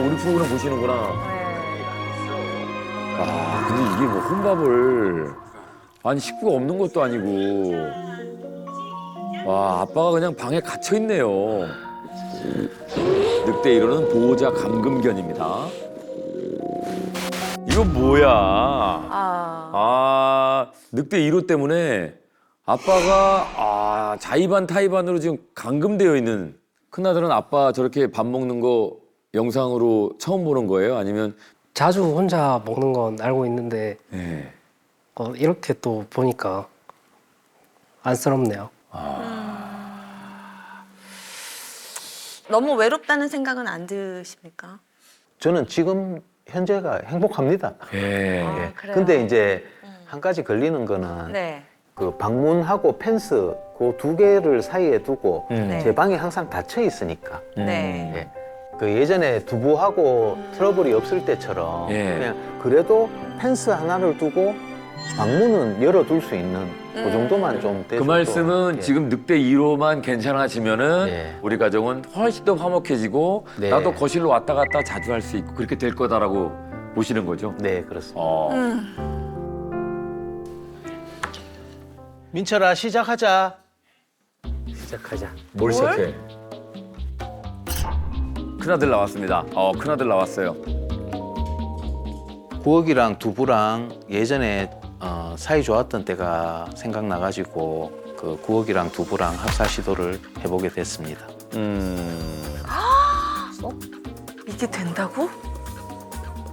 우리 프로그램 보시는구나. 근데 이게 뭐 혼밥을 식구가 없는 것도 아니고. 아빠가 그냥 방에 갇혀 있네요. 늑대 1호는 보호자 감금견입니다. 이거 뭐야? 늑대 1호 때문에 아빠가 자의반 타의반으로 지금 감금되어 있는 큰아들은 아빠 저렇게 밥 먹는 거 영상으로 처음 보는 거예요? 아니면 자주 혼자 먹는 건 알고 있는데 예. 이렇게 또 보니까 안쓰럽네요. 너무 외롭다는 생각은 안 드십니까? 저는 지금 현재가 행복합니다. 예. 아, 그래요? 근데 이제 한 가지 걸리는 거는 네. 그 방문하고 펜스 그 두 개를 사이에 두고 네. 제 방이 항상 닫혀 있으니까 네. 예. 그 예전에 두부하고 트러블이 없을 때처럼 예. 그냥 그래도 펜스 하나를 두고 방문은 열어둘 수 있는 그 정도만 좀 그 돼줘도, 말씀은 예. 지금 늑대 2호만 괜찮아지면은 예. 우리 가정은 훨씬 더 화목해지고 네. 나도 거실로 왔다 갔다 자주 할 수 있고 그렇게 될 거다라고 보시는 거죠? 네, 그렇습니다. 민철아, 시작하자. 시작하자. 뭘 시작해? 큰아들 나왔습니다. 큰아들 나왔어요. 구억이랑 두부랑 예전에 사이 좋았던 때가 생각나가지고 그 구억이랑 두부랑 합사 시도를 해보게 됐습니다. 이게 된다고?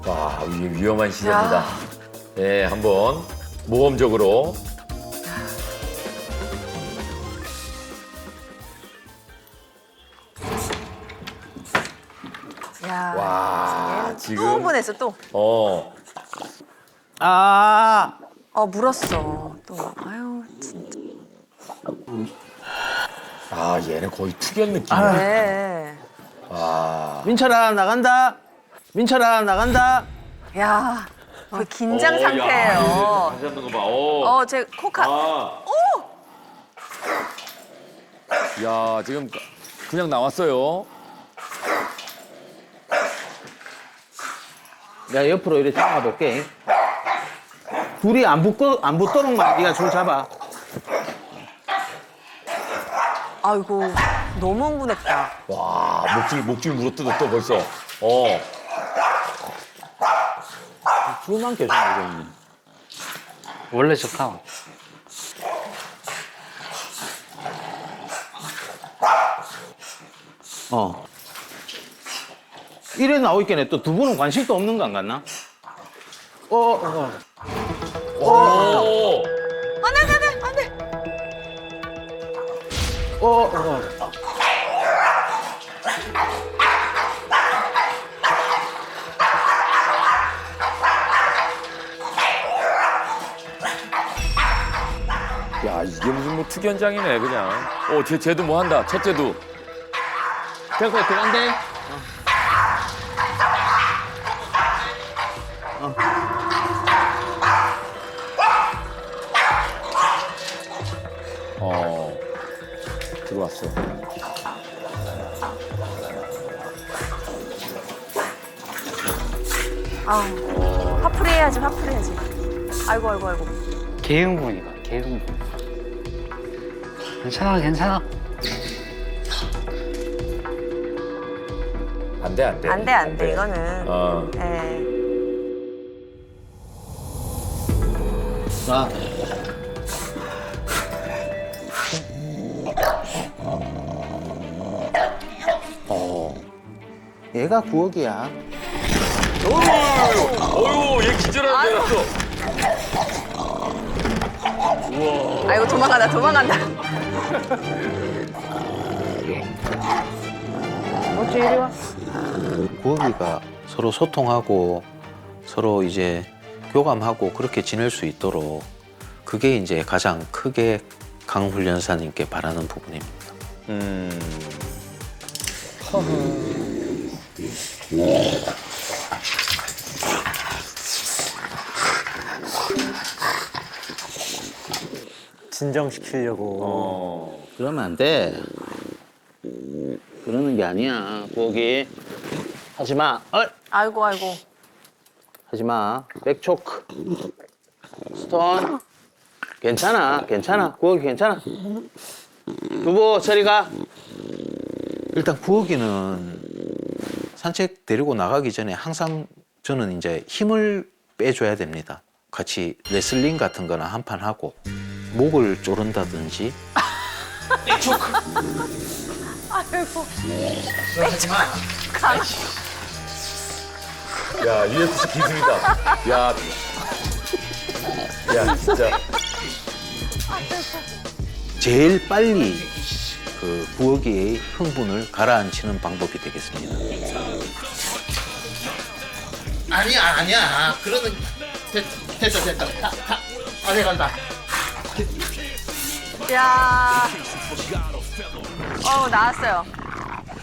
와, 이게 위험한 시대입니다. 네, 한번 모험적으로. 야. 와, 지금. 또 보냈어 또. 아, 물었어. 또. 아유 진짜. 얘는 거의 투견 느낌이야. 네. 민철아 나간다. 민철아 나간다. 야. 거의 긴장 상태예요. 다시 잡는 거 봐. 제 코카. 야, 지금 그냥 나왔어요. 내가 옆으로 이렇게 잡아볼게. 둘이 안 붙도록만 네가 줄 잡아. 아이고 너무 흥분했다. 와, 목줄 물어뜯어 또 벌써. 줄만 계속 먹겠네. 원래 좋다. 이래 나오겠네. 또 두 분은 관심도 없는 거 안 같나? 오! 안돼. 야, 이게 무슨 뭐 투견장이네, 그냥. 쟤도 뭐 한다. 첫째도. 됐고 들어간대. 들어왔어. 화풀이 해야지. 아이고. 개흥분이다. 개흥분. 괜찮아. 안 돼. 안돼 이거는. 네. 아. 얘가 구억이야. 어휴, 얘 기절하는 줄 알았어. 아이고 도망간다. 구억이가 서로 소통하고 서로 이제 교감하고 그렇게 지낼 수 있도록 그게 이제 가장 크게 강훈련사님께 바라는 부분입니다. 진정시키려고. 그러면 안 돼. 그러는 게 아니야, 구억이. 하지 마. 아이고. 하지 마. 백초크. 스톤. 괜찮아. 구억이 괜찮아. 두부, 저리 가. 일단 구억이는 산책 데리고 나가기 전에 항상 저는 이제 힘을 빼줘야 됩니다. 같이 레슬링 같은 거나 한 판 하고 목을 조른다든지 아이고. 야, UFC 기술이다. 야, 야, 진짜. 제일 빨리 그 부엌의 흥분을 가라앉히는 방법이 되겠습니다. 아니야. 그러면 됐다. 안에 간다. 야. 나왔어요.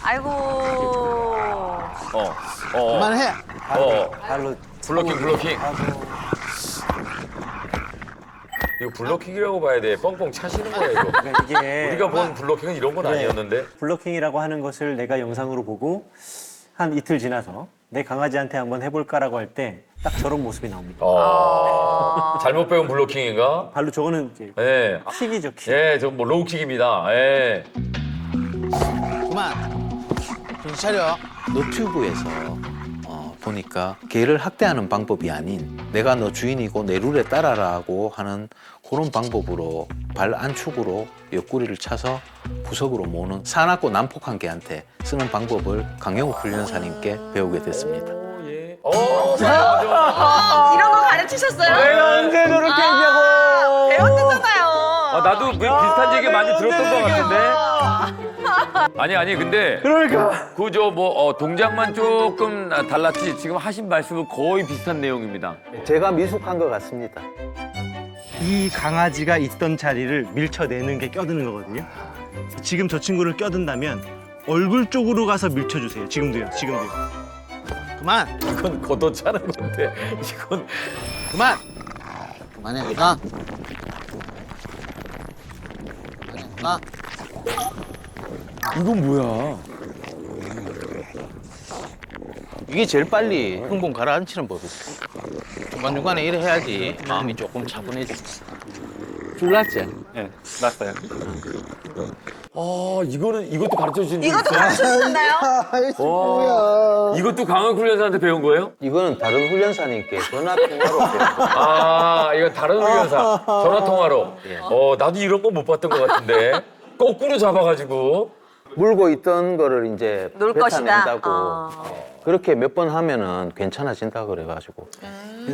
아이고. 그만해. 발로 블로킹. 이거 블로킹이라고 봐야 돼. 뻥뻥 차시는 거야, 이거. 그러니까 이게 우리가 본 블로킹은 이런 건 아니었는데. 블로킹이라고 하는 것을 내가 영상으로 보고 한 이틀 지나서 내 강아지한테 한번 해볼까라고 할 때 딱 저런 모습이 나옵니다. 잘못 배운 블로킹인가? 발로 저거는 이제 예. 킥이죠, 킥. 예, 저 뭐 로우킥입니다. 예. 그만. 정신 차려. 너튜브에서 보니까 개를 학대하는 방법이 아닌 내가 너 주인이고 내 룰에 따라라고 하는 그런 방법으로 발 안축으로 옆구리를 차서 구석으로 모으는 사납고 난폭한 개한테 쓰는 방법을 강영욱 훈련사님께 배우게 됐습니다. 예. 맞아. 이런 거 가르치셨어요? 내가 언제 그렇게 했냐고. 배웠잖아요. 나도 비슷한 얘기 많이 들었던 것 같은데. 아니, 근데. 그러니까. 그저 동작만 조금 달랐지 지금 하신 말씀은 거의 비슷한 내용입니다. 제가 미숙한 것 같습니다. 이 강아지가 있던 자리를 밀쳐내는 게 껴드는 거거든요. 지금 저 친구를 껴든다면 얼굴 쪽으로 가서 밀쳐주세요. 지금도요. 그만. 이건 걷어차는 건데 이건 그만해. 나. 이건 뭐야? 이게 제일 빨리 흥분 가라앉히는 법이지. 중간중간에 이래 해야지 마음이 조금 차분해지. 줄났지? 네, 났어요. 이것도 가르쳐 주신 분 이것도 있어요? 가르쳐주셨나요? 이것도 강한 훈련사한테 배운 거예요? 이거는 다른 훈련사님께 전화 통화로 이거 다른 훈련사 전화 통화로. 예. 나도 이런 거 못 봤던 것 같은데 거꾸로 잡아가지고. 물고 있던 거를 이제 놀 것이다. 뱉어낸다고 그렇게 몇 번 하면은 괜찮아진다 그래가지고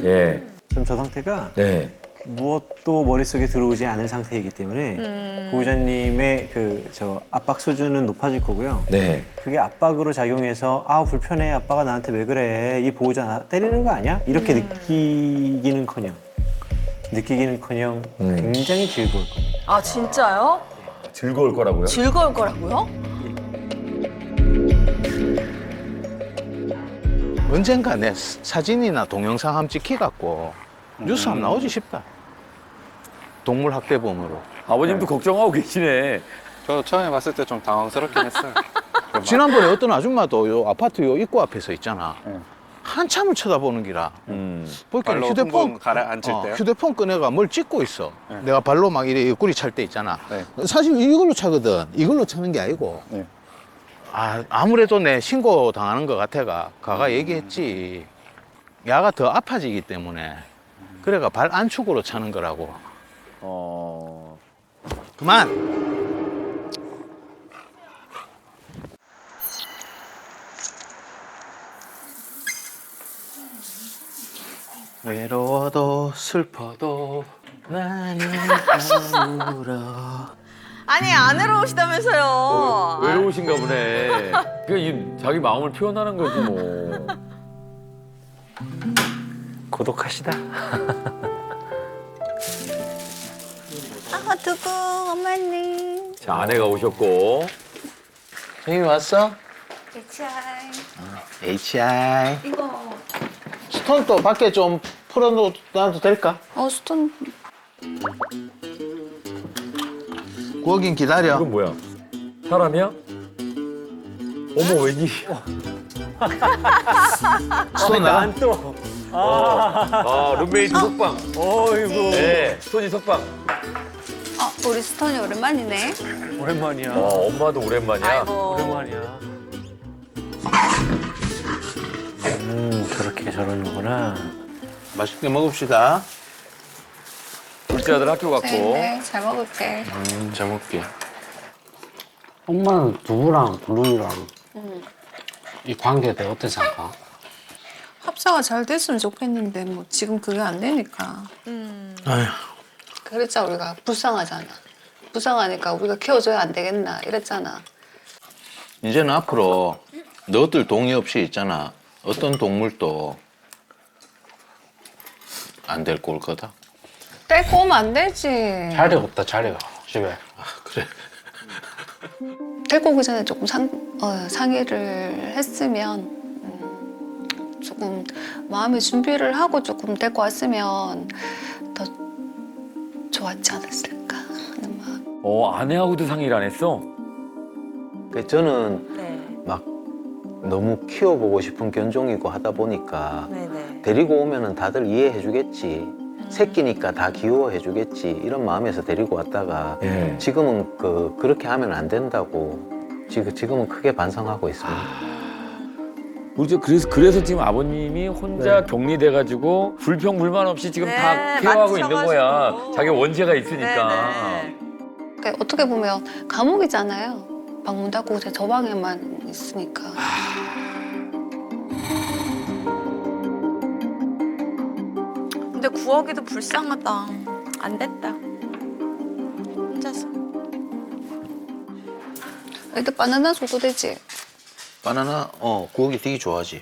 예. 지금 저 상태가 네. 무엇도 머릿속에 들어오지 않은 상태이기 때문에 보호자님의 저 압박 수준은 높아질 거고요. 네. 그게 압박으로 작용해서 불편해, 아빠가 나한테 왜 그래, 이 보호자 나 때리는 거 아니야? 이렇게 느끼기는커녕 굉장히 즐거울 겁니다. 아, 진짜요? 즐거울 거라고요? 즐거울 거라고요? 언젠가 내 사진이나 동영상 한번 찍혀갖고 뉴스 한번 나오지 싶다. 동물 학대범으로. 아버님도 걱정하고 계시네. 저 처음에 봤을 때 좀 당황스럽긴 했어요. 지난번에 어떤 아줌마도 요 아파트 요 입구 앞에서 있잖아. 네. 한참을 쳐다보는 기라. 보니까 발로 흥분 가라앉힐 때요? 휴대폰 꺼내가 뭘 찍고 있어. 네. 내가 발로 막 이래 옆구리 찰 때 있잖아. 네. 사실 이걸로 차거든. 이걸로 차는 게 아니고. 네. 아무래도 내 신고 당하는 것 같아가 가가 얘기했지. 야가 더 아파지기 때문에. 그래가 발 안축으로 차는 거라고. 그만. 외로워도 슬퍼도 나는 안 울어. 아니, 안 외로우시다면서요. 외로우신가 보네. 그러니까 자기 마음을 표현하는 거지 뭐. 고독하시다. 두고 어머니. 자, 아내가 오셨고. 형님이 왔어? HI. HI. 이거. 스톤 또 밖에 좀 풀어놔도 될까? 스톤. 구하긴 기다려. 이건 뭐야? 사람이야? 어머, 웬일이야? 스톤 나가. 또. 룸메이트 속방. 어이구. 네, 스톤이 속방. 우리 스톤이 오랜만이네. 오랜만이야. 엄마도 오랜만이야. 아이고. 오랜만이야. 저렇게 저러는구나. 맛있게 먹읍시다. 둘째 아들 학교 갔고. 네, 잘 먹을게. 잘 먹게. 엄마는 두부랑 블루이랑 이 관계에 대해 어떻게 생각하? 합사가 잘 됐으면 좋겠는데 뭐 지금 그게 안 되니까. 아휴. 그랬잖아 우리가 불쌍하잖아. 불쌍하니까 우리가 키워줘야 안 되겠나 이랬잖아. 이제는 앞으로 너들 동의 없이 있잖아. 어떤 동물도 안 데리고 올 거다. 데리고 오면 안 되지. 자리가 없다, 자리가. 집에. 그래. 데리고 오기 전에 조금 상의를 했으면 조금 마음의 준비를 하고 조금 데리고 왔으면 더 좋았지 않았을까 하는 마음. 아내하고도 상의를 안 했어? 저는 네. 막 너무 키워보고 싶은 견종이고 하다 보니까 네네. 데리고 오면은 다들 이해해주겠지. 새끼니까 다 귀여워해주겠지. 이런 마음에서 데리고 왔다가 예. 지금은 그렇게 하면 안 된다고 지금은 크게 반성하고 있습니다. 그렇죠. 그래서 지금 아버님이 혼자 네. 격리돼가지고 불평 불만 없이 지금 네, 다 케어하고 있는 거야. 맞춰가지고. 자기 원죄가 있으니까. 네네. 그러니까 어떻게 보면 감옥이잖아요. 방문 닫고 그냥 저 방에만 있으니까. 근데 구하기도 불쌍하다. 안 됐다. 혼자서. 애들 바나나 줘도 되지. 바나나 구워기 되게 좋아하지.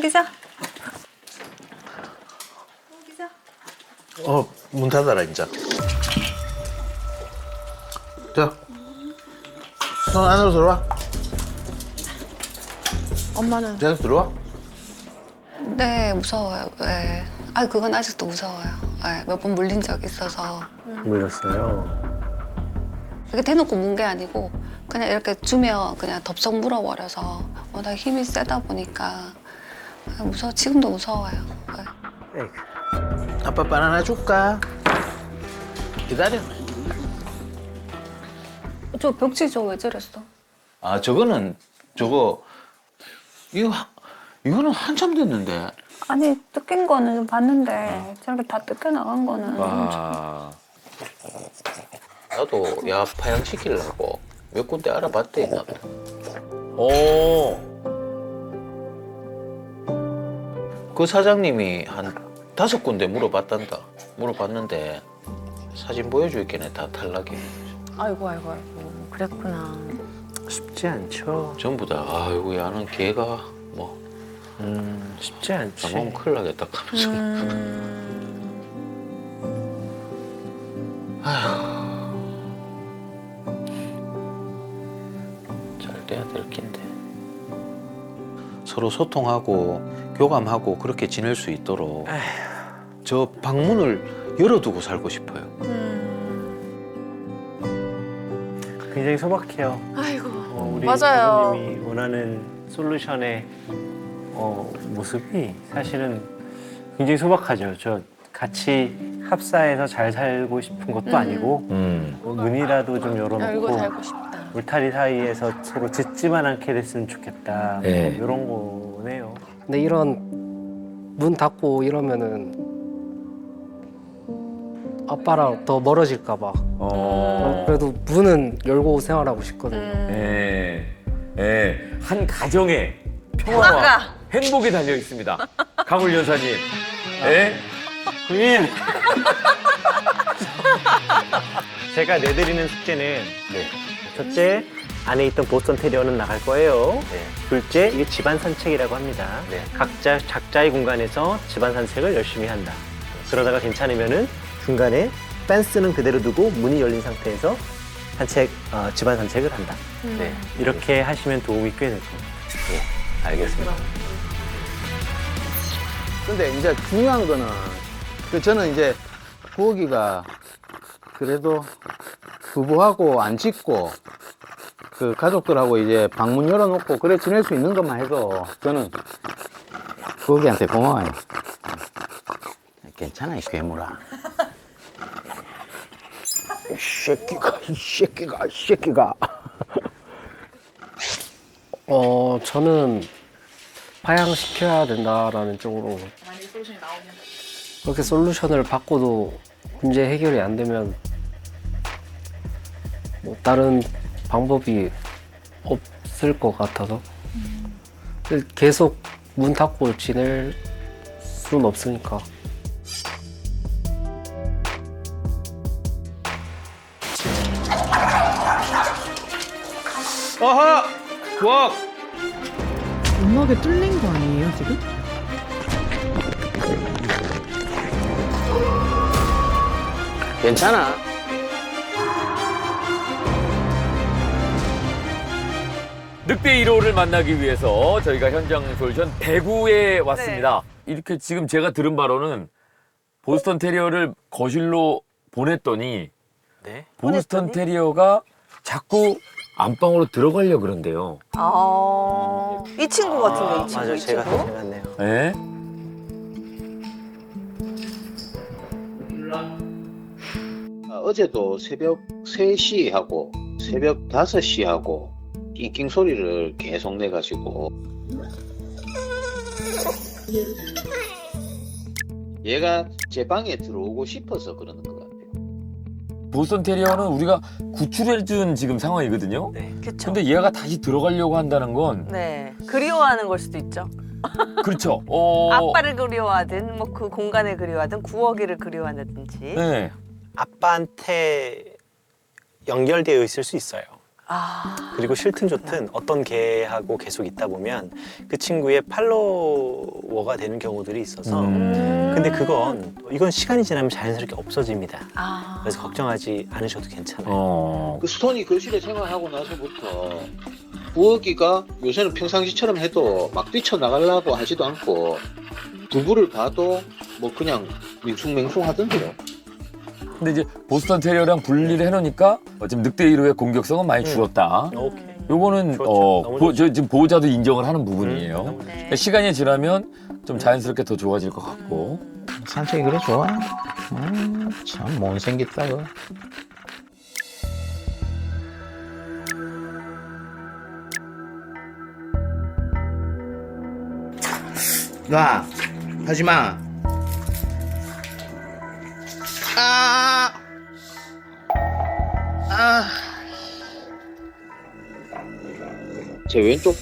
기자. 기자. 문 닫아라 이제. 자, 손 안으로 들어와. 엄마는 계속 들어와. 네, 무서워요. 네. 아, 그건 아직도 무서워요. 네, 몇 번 물린 적 있어서. 물렸어요. 이렇게 대놓고 문 게 아니고 그냥 이렇게 주면 그냥 덥석 물어버려서 워낙 힘이 세다 보니까 무서워. 지금도 무서워요. 네. 아빠 바나나 줄까? 기다려. 저 벽지 저 왜 저랬어? 아 이거는 이거는 한참 됐는데. 아니 뜯긴 거는 봤는데 저렇게 다 뜯겨 나간 거는 와. 나도 야 파양시키려고 몇 군데 알아봤대 있나 보다. 그 사장님이 한 5군데 물어봤는데 사진 보여줄게네 다 탈락이. 아이고 그랬구나. 쉽지 않죠. 전부 다 아이고 야는 걔가 뭐 쉽지 않지. 잘못하면 큰일 나겠다 하면서. 잘 돼야 될 낀데. 서로 소통하고 교감하고 그렇게 지낼 수 있도록 저 방문을 열어두고 살고 싶어요. 굉장히 소박해요. 아이고. 우리 맞아요. 아버님이 원하는 솔루션의 모습이 사실은 굉장히 소박하죠. 저 같이 합사해서 잘 살고 싶은 것도 아니고 문이라도 좀 열고 열어놓고 살고 싶다. 울타리 사이에서 서로 짖지만 않게 됐으면 좋겠다. 네. 이런 거네요. 근데 이런 문 닫고 이러면은 아빠랑 더 멀어질까봐. 그래도 문은 열고 생활하고 싶거든요. 예. 한 가정에 평화와 평화가. 행복이 달려 있습니다. 강울 여사님. 예? 부인! 제가 내드리는 숙제는 첫째, 안에 있던 보스턴 테리어는 나갈 거예요. 둘째, 이게 집안 산책이라고 합니다. 각자 작자의 공간에서 집안 산책을 열심히 한다. 그러다가 괜찮으면은 중간에 펜스는 그대로 두고 문이 열린 상태에서 집안 산책을 한다. 이렇게 하시면 도움이 꽤 될 겁니다. 알겠습니다. 근데 이제 중요한 거는 저는 이제 구호기가 그래도 부부하고 안 짖고 그 가족들하고 이제 방문 열어놓고 그래 지낼 수 있는 것만 해도 저는 구호기한테 고마워요. 괜찮아 이 괴물아. 이 새끼가. 저는 파양시켜야 된다라는 쪽으로. 그렇게 솔루션을 받고도 문제 해결이 안 되면 뭐 다른 방법이 없을 것 같아서 계속 문 닫고 지낼 수는 없으니까. 어허! 부엌! 음악에 뚫린 거 아니에요, 지금? 괜찮아. 늑대 1호를 만나기 위해서 저희가 현장 솔루션 대구에 왔습니다. 이렇게 지금 제가 들은 바로는 보스턴 테리어를 거실로 보냈더니 네. 보스턴 테리어가 자꾸 안방으로 들어가려고 그런대요. 이 친구 같은데, 이 친구. 맞아, 이 제가 친구. 생각났네요. 네? 어제도 새벽 3시 하고 새벽 5시 하고 낑낑 소리를 계속 내가지고 얘가 제 방에 들어오고 싶어서 그러는 것 같아요. 보스턴 테리어는 우리가 구출해준 지금 상황이거든요. 네. 그쵸. 근데 얘가 다시 들어가려고 한다는 건 네. 그리워하는 걸 수도 있죠. 그렇죠. 아빠를 그리워하든, 뭐 그 공간을 그리워하든, 구워기를 그리워한다든지. 네. 아빠한테 연결되어 있을 수 있어요. 아. 그리고 싫든 좋든 어떤 개하고 계속 있다 보면 그 친구의 팔로워가 되는 경우들이 있어서 근데 이건 시간이 지나면 자연스럽게 없어집니다. 아. 그래서 걱정하지 않으셔도 괜찮아요. 그 스톤이 거실에 생활하고 나서부터 부엌이가 요새는 평상시처럼 해도 막 뛰쳐나가려고 하지도 않고 두부를 봐도 뭐 그냥 맹숭맹숭 하던데요. 근데 이제 보스턴 테리어랑 분리를 해놓으니까 지금 늑대 1호의 공격성은 많이 줄었다. 오케이. 요거는 좋죠. 너무 좋죠. 지금 보호자도 인정을 하는 부분이에요. 너무 네. 그러니까 시간이 지나면 좀 자연스럽게 더 좋아질 것 같고. 산책이 그래 좋아? 참 못생겼다 그. 놔 하지마. 제 왼쪽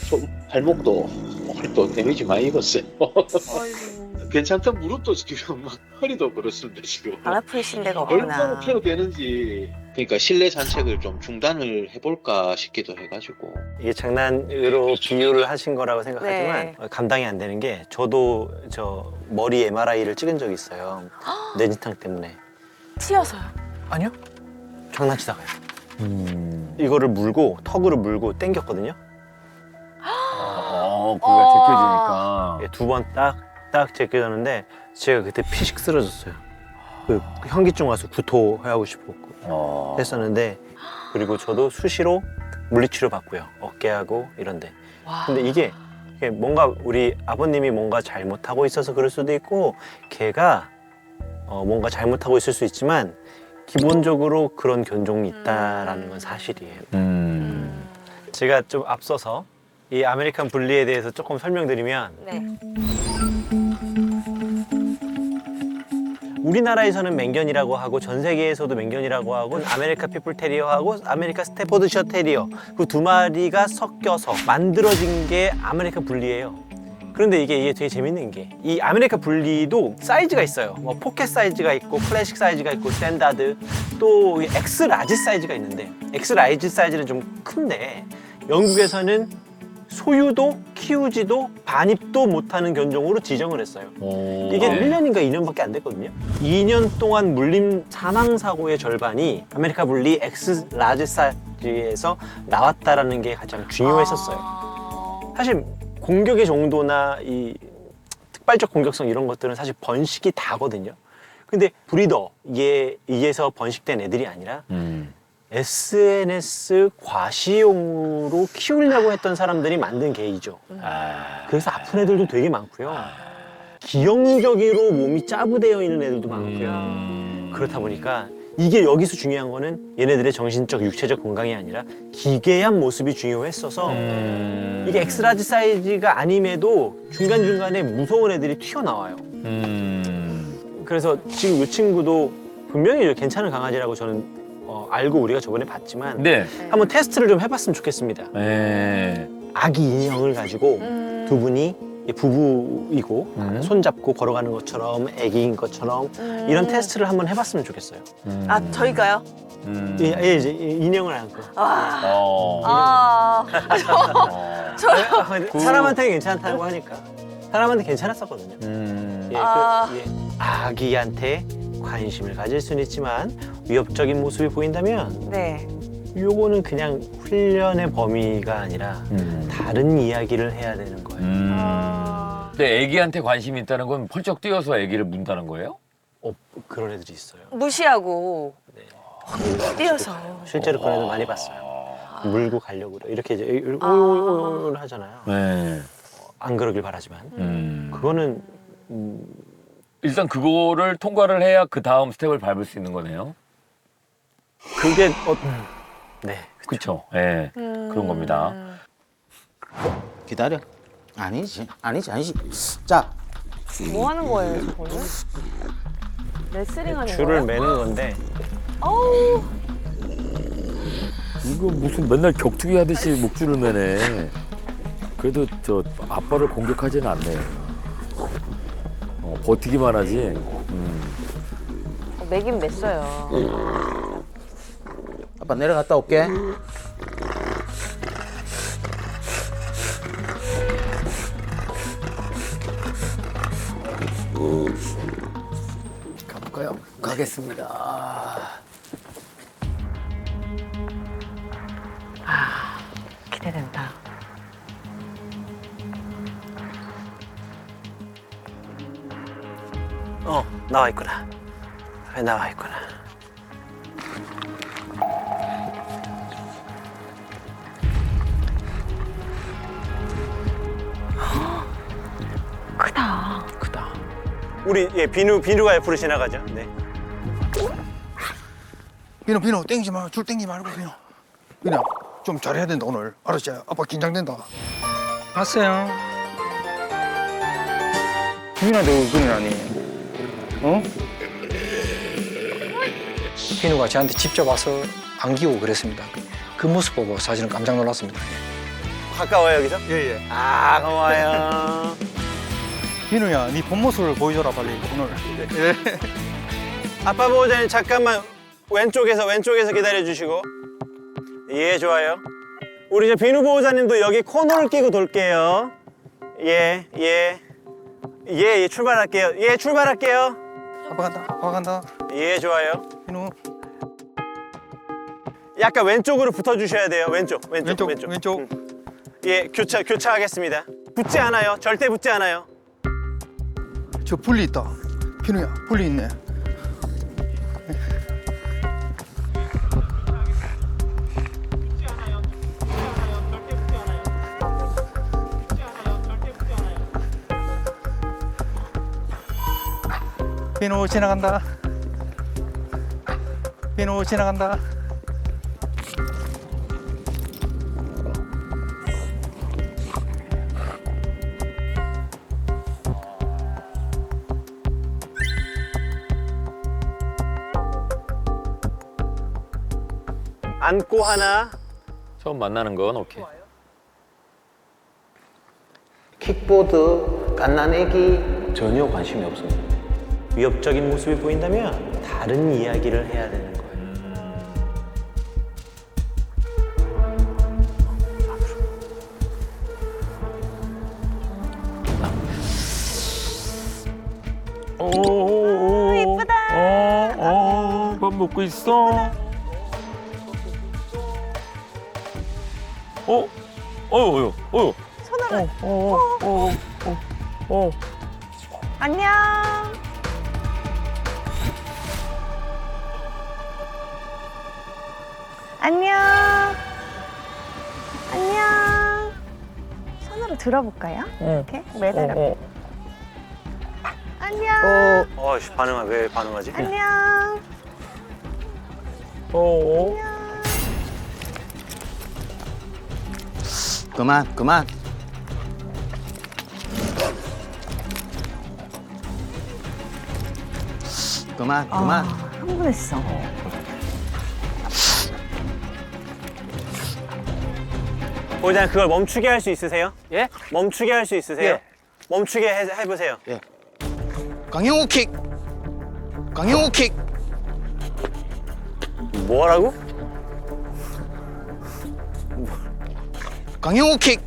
발목도 또 데미지 많이 입었어요. 괜찮다. 무릎도 지금 막 허리도 그렇습니다 지금. 안 아프신 데가 없구나. 얼마나 케어되는지. 그러니까 실내 산책을 좀 중단을 해볼까 싶기도 해가지고. 이게 장난으로 비유를 하신 거라고 생각하지만 네. 감당이 안 되는 게 저도 저 머리 MRI를 찍은 적이 있어요. 뇌진탕 때문에. 튀어서요. 아니요. 장난치다가요. 이거를 물고 턱으로 물고 당겼거든요. 그가 제껴지니까. 2번 딱 제껴졌는데 제가 그때 피식 쓰러졌어요. 그 현기증 와서 구토하고 싶었고 했었는데 그리고 저도 수시로 물리치료 받고요. 어깨하고 이런데. 근데 이게 뭔가 우리 아버님이 뭔가 잘못하고 있어서 그럴 수도 있고 걔가 뭔가 잘못하고 있을 수 있지만 기본적으로 그런 견종이 있다라는 건 사실이에요. 제가 좀 앞서서 이 아메리칸 분리에 대해서 조금 설명드리면 네. 우리나라에서는 맹견이라고 하고 전 세계에서도 맹견이라고 하고 아메리카 피플 테리어하고 아메리카 스태포드셔 테리어 그 두 마리가 섞여서 만들어진 게 아메리카 분리예요. 그런데 이게 되게 재밌는 게 이 아메리카 분리도 사이즈가 있어요. 뭐 포켓 사이즈가 있고 클래식 사이즈가 있고 스탠다드 또 엑스 라지 사이즈가 있는데 엑스 라지 사이즈는 좀 큰데 영국에서는 소유도 키우지도 반입도 못하는 견종으로 지정을 했어요. 이게 1년인가 2년밖에 안 됐거든요. 2년 동안 물림 사망 사고의 절반이 아메리카 분리 엑스 라지 사이즈에서 나왔다라는 게 가장 중요했었어요. 사실 공격의 정도나 이 특발적 공격성 이런 것들은 사실 번식이 다거든요. 근데 브리더에 의해서 번식된 애들이 아니라 SNS 과시용으로 키우려고 했던 사람들이 만든 개이죠. 그래서 아픈 애들도 되게 많고요. 기형적으로 몸이 짜부되어 있는 애들도 많고요. 그렇다 보니까 이게 여기서 중요한 거는 얘네들의 정신적, 육체적 건강이 아니라 기괴한 모습이 중요했어서 이게 엑스라지 사이즈가 아님에도 중간중간에 무서운 애들이 튀어나와요. 그래서 지금 이 친구도 분명히 괜찮은 강아지라고 저는 알고 우리가 저번에 봤지만 네. 한번 테스트를 좀 해봤으면 좋겠습니다. 네. 아기 인형을 가지고 두 분이 부부이고 손잡고 걸어가는 것처럼 아기인 것처럼 이런 테스트를 한번 해봤으면 좋겠어요. 아 저희가요? 예, 이제 인형을 안고. 사람한테 괜찮다고 하니까 사람한테 괜찮았었거든요. 예, 아기한테 관심을 가질 수는 있지만 위협적인 모습이 보인다면 네. 요거는 그냥 훈련의 범위가 아니라 다른 이야기를 해야 되는 거예요. 근데 애기한테 관심이 있다는 건 펄쩍 뛰어서 애기를 문다는 거예요? 그런 애들이 있어요. 무시하고 뛰어서. 실제로 그런 애들 많이 봤어요. 물고 가려고 그래. 이렇게 이제 오오오오 하잖아요. 네. 안 그러길 바라지만 그거는 일단 그거를 통과를 해야 그 다음 스텝을 밟을 수 있는 거네요. 그게 네. 그렇죠. 예. 그런 겁니다. 기다려. 아니지. 자, 뭐 하는 거예요, 오늘? 레슬링 하는 줄을 거예요? 매는 건데 어우, 이거 무슨 맨날 격투기 하듯이 목줄을 매네. 그래도 저 아빠를 공격하지는 않네. 버티기만 하지. 매긴 맸어요. 아빠 내려갔다 올게. 가볼까요? 가겠습니다. 기대된다. 나와 있구나. 나와 있구나. 크다. 우리 비누가 옆으로 지나가죠. 네. 비누 땡기지 마. 줄 땡기지 말고 비누 좀 잘해야 된다 오늘. 알았지? 아빠 긴장된다. 왔어요. 비누한테 왜 그러니? 어? 비누가 저한테 직접 와서 안기고 그랬습니다. 그 모습 보고 사실은 깜짝 놀랐습니다. 가까워요 여기서? 예예. 고마워요. 비누야, 네 본 모습을 보여줘라 빨리 오늘. 예. 아빠 보호자님 잠깐만 왼쪽에서 기다려 주시고. 예, 좋아요. 우리 저 비누 보호자님도 여기 코너를 끼고 돌게요. 예, 출발할게요. 예, 출발할게요. 아빠 간다. 예, 좋아요. 비누. 약간 왼쪽으로 붙어 주셔야 돼요. 왼쪽. 예, 교차하겠습니다. 붙지 않아요. 절대 붙지 않아요. 저 분리 있다. 비누야, 분리 있네. 비누 지나간다. 비누 지나간다. 안고 하나. 처음 만나는 건 오케이. 킥보드, 갓난애기 전혀 관심이 없습니다. 위협적인 모습이 보인다면 다른 이야기를 해야 되는 거예요. 이쁘다. 밥 먹고 있어. 손으로. 안녕. 안녕. 손으로 들어볼까요? 이렇게 매달아. 안녕. 왜 반응하지? 안녕. 어. 그만 그만. 그만 그만. 흥분했어. 보장 그걸 멈추게 할 수 있으세요? 예? 멈추게 할 수 있으세요? 예. 멈추게 해보세요. 강영호 킥. 강영호 킥. 뭐라고? 강영호 킥.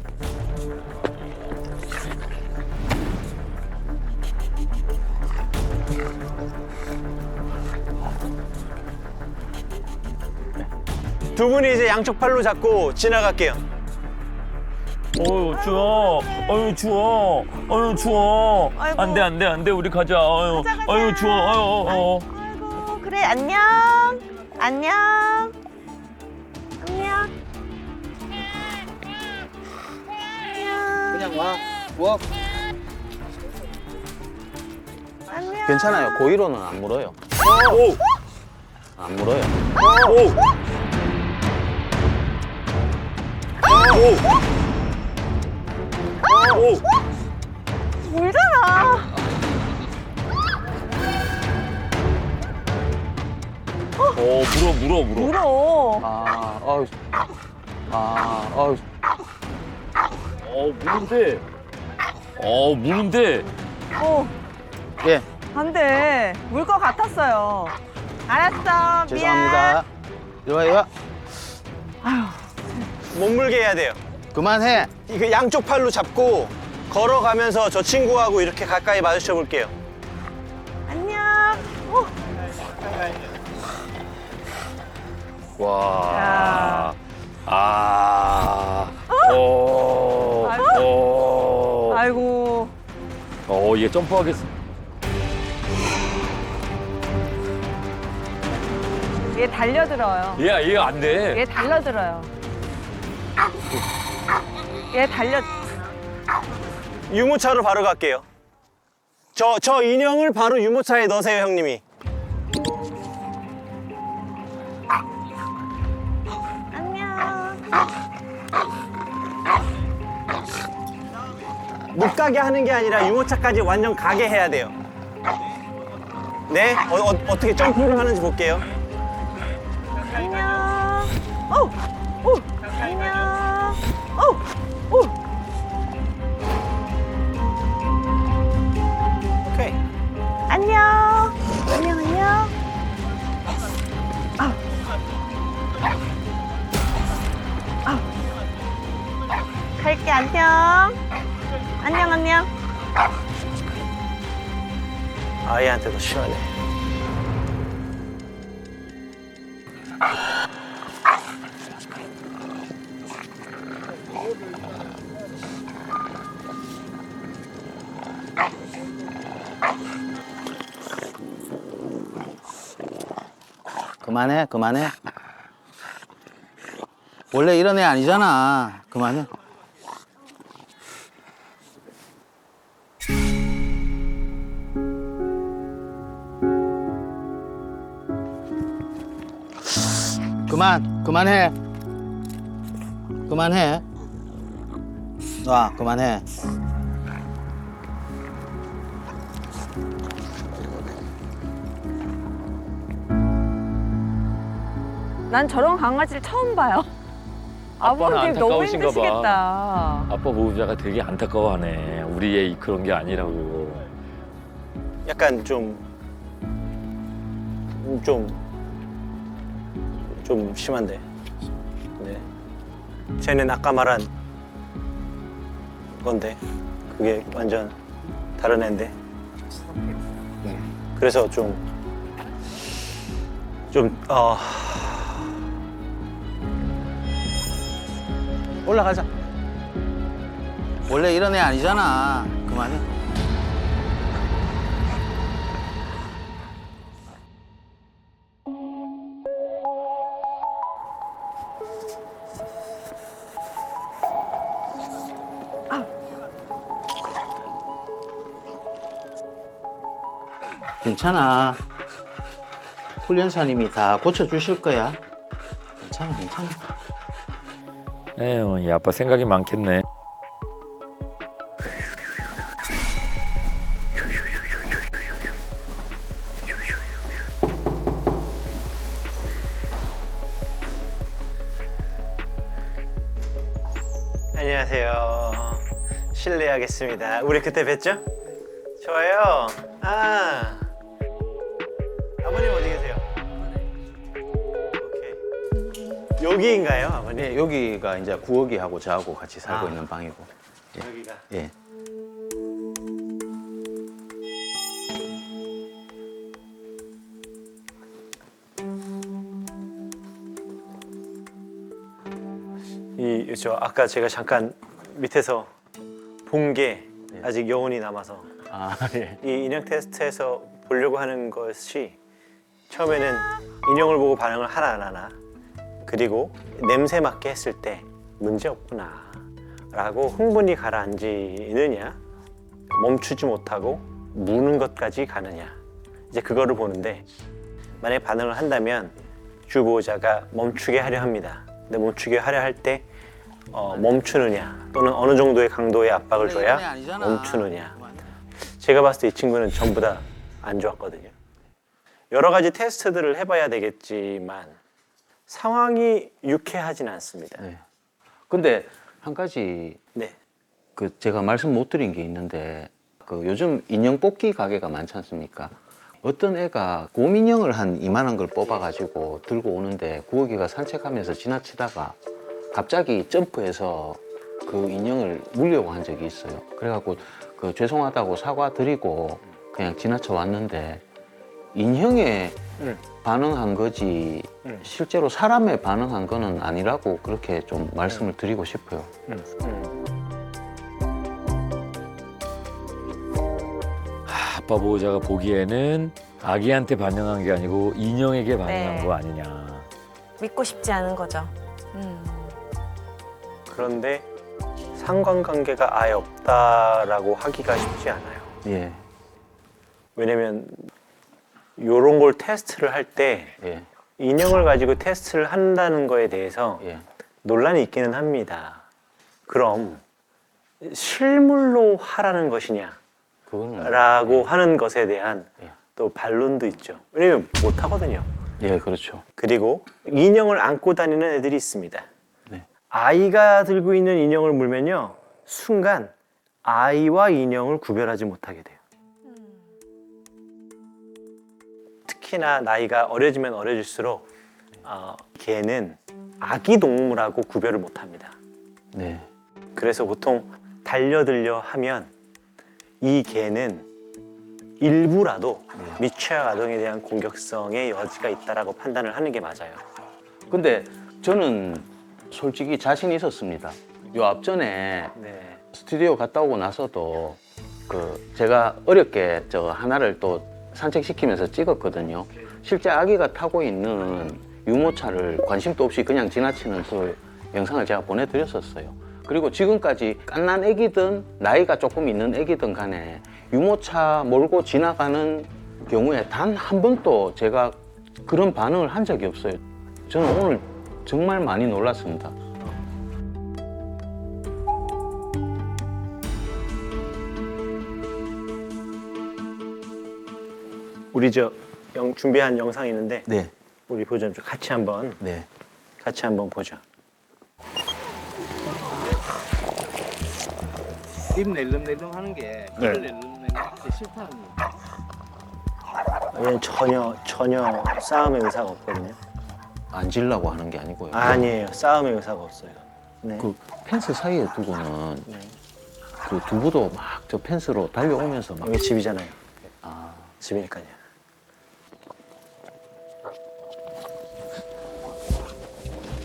두 분이 이제 양쪽 팔로 잡고 지나갈게요. 어유 추워. 어유 추워. 어유 추워. 아이고. 안돼 우리 가자. 어유 어유 추워. 어유 아이고, 그래, 안녕. 안녕. 안녕. 그냥 와. 와. 안녕. 괜찮아요. 고의로는 안 물어요. 오. 안 물어요. 오. 오. 오. 울잖아. 물어. 울어. 아, 어우. 아, 어우. 무는데. 예. 안 돼. 물 것 같았어요. 알았어. 죄송합니다. 이리 와, 이리 와. 못 물게 해야 돼요. 그만해. 이거 양쪽 팔로 잡고 걸어가면서 저 친구하고 이렇게 가까이 마주쳐 볼게요. 안녕. 와. 아. 오. 오. 아이고. 얘 점프하겠어. 얘 달려들어요. 얘 안 돼. 얘 달려들어요. 얘 달려. 유모차로 바로 갈게요. 저 인형을 바로 유모차에 넣으세요, 형님이. 안녕. 못 가게 하는 게 아니라 유모차까지 완전 가게 해야 돼요. 네? 어떻게 점프를 하는지 볼게요. 안녕. 오. 안녕. 오. 오케이. 안녕. 안녕. 갈게. 안녕. 안녕. 아이한테도 시원해. 그만해, 그만해. 원래 이런 애 아니잖아. 그만해. 그만해. 그만해. 와, 그만해. 난 저런 강아지를 처음 봐요. 아빠는 아버님 너무 안타까우신가 봐. 힘드시겠다. 아빠 보호자가 되게 안타까워하네. 우리 애 그런 게 아니라고. 약간 좀 심한데. 네. 쟤는 아까 말한 건데 그게 완전 다른 애인데. 그래서 올라가자. 원래 이런 애 아니잖아. 그만해. 괜찮아. 훈련사님이 다 고쳐주실 거야. 괜찮아, 괜찮아. 에휴, 이 아빠 생각이 많겠네. 안녕하세요. 실례하겠습니다. 우리 그때 뵀죠? 좋아요. 아, 아버님 어디 계세요? 오케이. 여기인가요, 아버님? 네, 여기가 이제 구억이하고 저하고 같이 살고 있는 방이고. 여기가. 예. 저 아까 제가 잠깐 밑에서 본 게 아직 여운이 남아서 아, 예. 이 인형 테스트에서 보려고 하는 것이 처음에는 인형을 보고 반응을 하나 안 하나, 그리고 냄새 맡게 했을 때 문제 없구나 라고 흥분이 가라앉히느냐, 멈추지 못하고 무는 것까지 가느냐, 이제 그거를 보는데, 만약에 반응을 한다면 주보호자가 멈추게 하려 합니다. 근데 멈추게 하려 할 때 멈추느냐, 또는 어느 정도의 강도의 압박을 줘야 멈추느냐. 제가 봤을 때 이 친구는 전부 다 안 좋았거든요. 여러 가지 테스트들을 해봐야 되겠지만 상황이 유쾌하진 않습니다. 네. 근데 한 가지 네. 그 제가 말씀 못 드린 게 있는데, 그 요즘 인형 뽑기 가게가 많지 않습니까? 어떤 애가 곰인형을 한 이만한 걸 뽑아가지고 들고 오는데 구억이가 산책하면서 지나치다가 갑자기 점프해서 그 인형을 물려고 한 적이 있어요. 그래갖고 그 죄송하다고 사과드리고 그냥 지나쳐 왔는데, 인형에 반응한 거지 실제로 사람에 반응한 거는 아니라고 그렇게 좀 말씀을 드리고 싶어요. 아빠 보호자가 보기에는 아기한테 반응한 게 아니고 인형에게 반응한 네. 거 아니냐. 믿고 싶지 않은 거죠. 그런데 상관관계가 아예 없다라고 하기가 쉽지 않아요. 예, 왜냐면 이런 걸 테스트를 할 때 예, 인형을 가지고 테스트를 한다는 거에 대해서 예. 논란이 있기는 합니다. 그럼 실물로 하라는 것이냐 그거는 라고 하는 것에 대한 예. 또 반론도 있죠. 왜냐면 못 하거든요. 예, 그렇죠. 그리고 인형을 안고 다니는 애들이 있습니다. 네. 아이가 들고 있는 인형을 물면요, 순간 아이와 인형을 구별하지 못하게 돼요. 특히나 나이가 어려지면 어려질수록 걔는 아기 동물하고 구별을 못합니다. 네. 그래서 보통 달려들려 하면 이 개는 일부라도 미취학 아동에 대한 공격성의 여지가 있다라고 판단을 하는 게 맞아요. 근데 저는 솔직히 자신 있었습니다. 요 앞전에 네. 스튜디오 갔다 오고 나서도 그 제가 어렵게 저 하나를 또 산책시키면서 찍었거든요. 실제 아기가 타고 있는 유모차를 관심도 없이 그냥 지나치는 그 영상을 제가 보내드렸었어요. 그리고 지금까지 갓난 애기든 나이가 조금 있는 애기든 간에 유모차 몰고 지나가는 경우에 단 한 번도 제가 그런 반응을 한 적이 없어요. 저는 오늘 정말 많이 놀랐습니다. 우리 준비한 영상이 있는데 네, 우리 보자, 같이 한번 네. 보죠. 입 낼름낼름 하는 게 네. 낼름낼름 하는 게 싫다는 얘는 전혀 싸움의 의사가 없거든요. 앉으려고 하는 게 아니고요. 아니에요, 싸움의 의사가 없어요. 네. 그 펜스 사이에 두고는 네. 그 두부도 막 저 펜스로 달려오면서 막 여기 집이잖아요. 아, 집이니까요.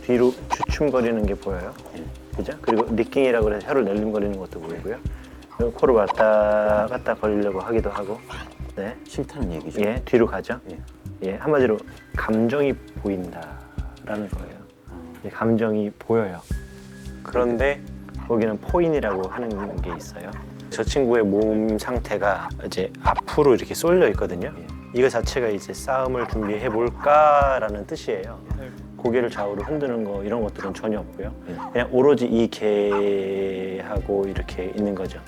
뒤로 주춤거리는 게 보여요. 그죠? 그리고 리킹이라고 해서 혀를 낼름거리는 것도 보이고요. 그리고 코를 왔다 갔다 거리려고 하기도 하고. 네. 싫다는 얘기죠. 예, 뒤로 가죠. 예, 한마디로 감정이 보인다라는 거예요. 예, 감정이 보여요. 그런데 거기는 포인이라고 하는 게 있어요. 저 친구의 몸 상태가 이제 앞으로 이렇게 쏠려 있거든요. 이거 자체가 이제 싸움을 준비해 볼까라는 뜻이에요. 고개를 좌우로 흔드는 거 이런 것들은 전혀 없고요. 그냥 오로지 이 개하고 이렇게 있는 거죠.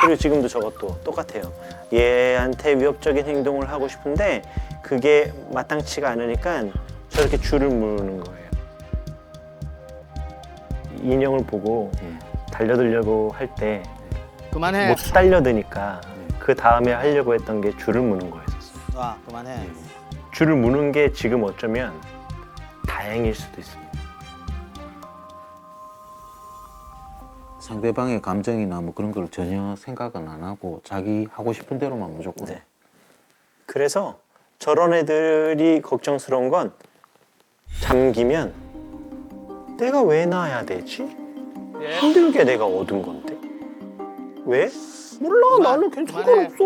그리고 지금도 저것도 똑같아요. 얘한테 위협적인 행동을 하고 싶은데 그게 마땅치가 않으니까 저렇게 줄을 무는 거예요. 인형을 보고 달려들려고 할 때 못 그만해. 달려드니까 그 다음에 하려고 했던 게 줄을 무는 거였었어요. 와, 그만해. 줄을 무는 게 지금 어쩌면 다행일 수도 있습니다. 상대방의 감정이나 뭐 그런 걸 전혀 생각은 안 하고 자기 하고 싶은 대로만 무조건. 네. 그래서 저런 애들이 걱정스러운 건 잠기면 내가 왜 놔야 되지? 힘들게 내가 얻은 건데. 왜? 몰라. 나는 괜찮은 건 없어.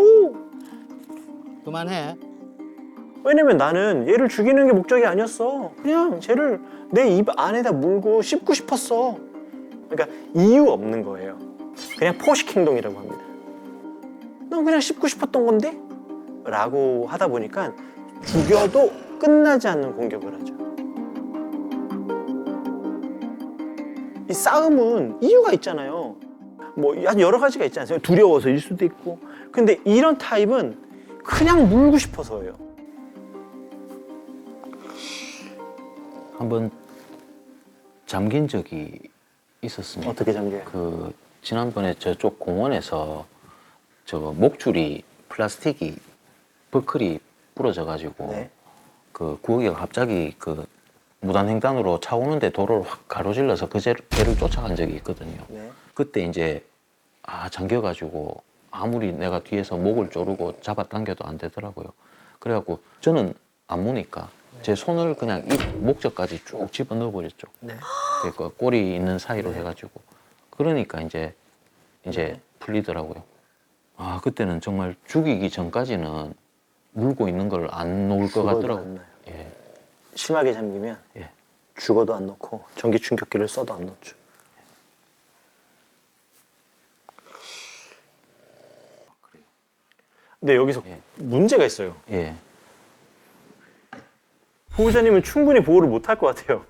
그만해. 왜냐면 나는 얘를 죽이는 게 목적이 아니었어. 그냥 쟤를 내 입 안에다 물고 씹고 싶었어. 그러니까 이유 없는 거예요. 그냥 포식 행동이라고 합니다. 난 그냥 씹고 싶었던 건데? 라고 하다 보니까 죽여도 끝나지 않는 공격을 하죠. 이 싸움은 이유가 있잖아요. 뭐 여러 가지가 있지 않습니까? 두려워서일 수도 있고. 근데 이런 타입은 그냥 물고 싶어서예요. 한번 잠긴 적이 있었습니다. 어떻게 잠겨요? 그 지난번에 저쪽 공원에서 저 목줄이 플라스틱이 버클이 부러져 가지고 네. 그 구호기가 갑자기 그 무단횡단으로 차 오는데 도로를 확 가로질러서 그 개를 쫓아간 적이 있거든요. 네. 그때 이제 잠겨가지고 아무리 내가 뒤에서 목을 조르고 잡아당겨도 안 되더라고요. 그래갖고 저는 안 무니까 제 손을 그냥 입 목젖까지 쭉 집어넣어 버렸죠. 네. 그러니까 꼬리 있는 사이로 해가지고 그러니까 이제 풀리더라고요. 그때는 정말 죽이기 전까지는 물고 있는 걸 안 놓을 것 죽어도 같더라고요. 안 나요. 예. 심하게 잠기면 예. 죽어도 안 놓고 전기 충격기를 써도 안 놓죠. 근데 여기서 예. 문제가 있어요. 예. 보호자님은 충분히 보호를 못 할 것 같아요.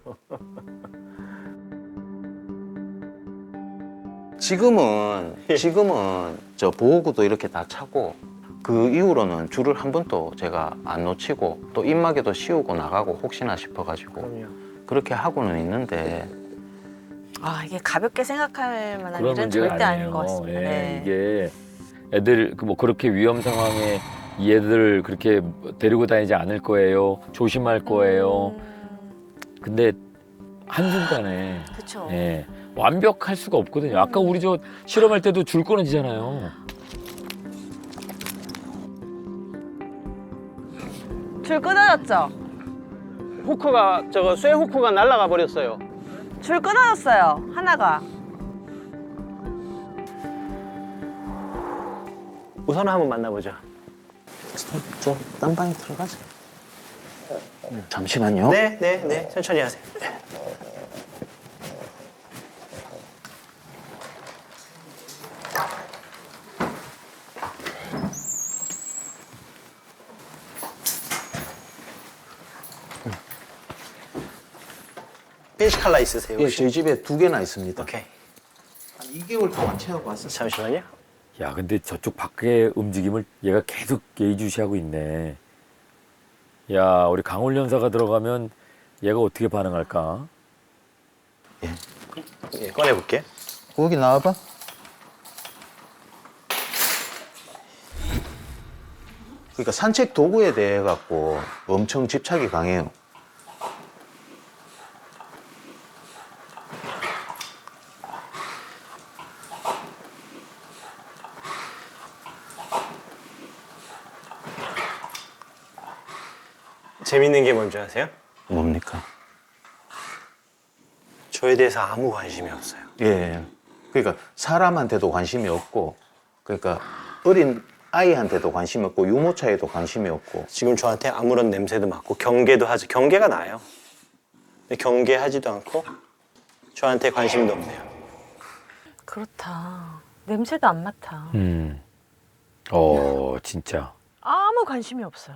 지금은 저 보호구도 이렇게 다 차고 그 이후로는 줄을 한 번도 제가 안 놓치고 또 입마개도 씌우고 나가고 혹시나 싶어가지고 그럼요. 그렇게 하고는 있는데 이게 가볍게 생각할 만한 그런 일은 문제가 절대 아니에요. 아닌 것 같습니다. 예, 네. 이게 애들 뭐 그렇게 위험 상황에 이 애들을 그렇게 데리고 다니지 않을 거예요. 조심할 거예요. 근데 한순간에 그렇죠. 예, 완벽할 수가 없거든요. 아까 우리 저 실험할 때도 줄 끊어지잖아요. 줄 끊어졌죠? 후크가 쇠 후크가 날아가 버렸어요. 줄 끊어졌어요. 하나가. 우선 한번 만나보죠. 저 딴 방에 들어가자. 잠시만요. 네. 천천히 하세요. 펜시 칼라 있으세요? 예, 혹시? 저희 집에 2개나 있습니다. 오케이. 한 2개월 동안 채우고 왔었어요. 잠시만요. 야, 근데 저쪽 밖의 움직임을 얘가 계속 예의주시하고 있네. 야, 우리 강올 연사가 들어가면 얘가 어떻게 반응할까? 예, 꺼내볼게. 거기 나와봐. 그러니까 산책 도구에 대해 갖고 엄청 집착이 강해요. 재밌는 게 뭔지 아세요? 뭡니까? 저에 대해서 아무 관심이 없어요. 예. 그러니까 사람한테도 관심이 없고, 그러니까 어린 아이한테도 관심이 없고, 유모차에도 관심이 없고. 지금 저한테 아무런 냄새도 맡고 경계도 하지. 경계가 나요. 근데 경계하지도 않고 저한테 관심도 없네요. 그렇다. 냄새도 안 맡아. 진짜. 아무 관심이 없어요.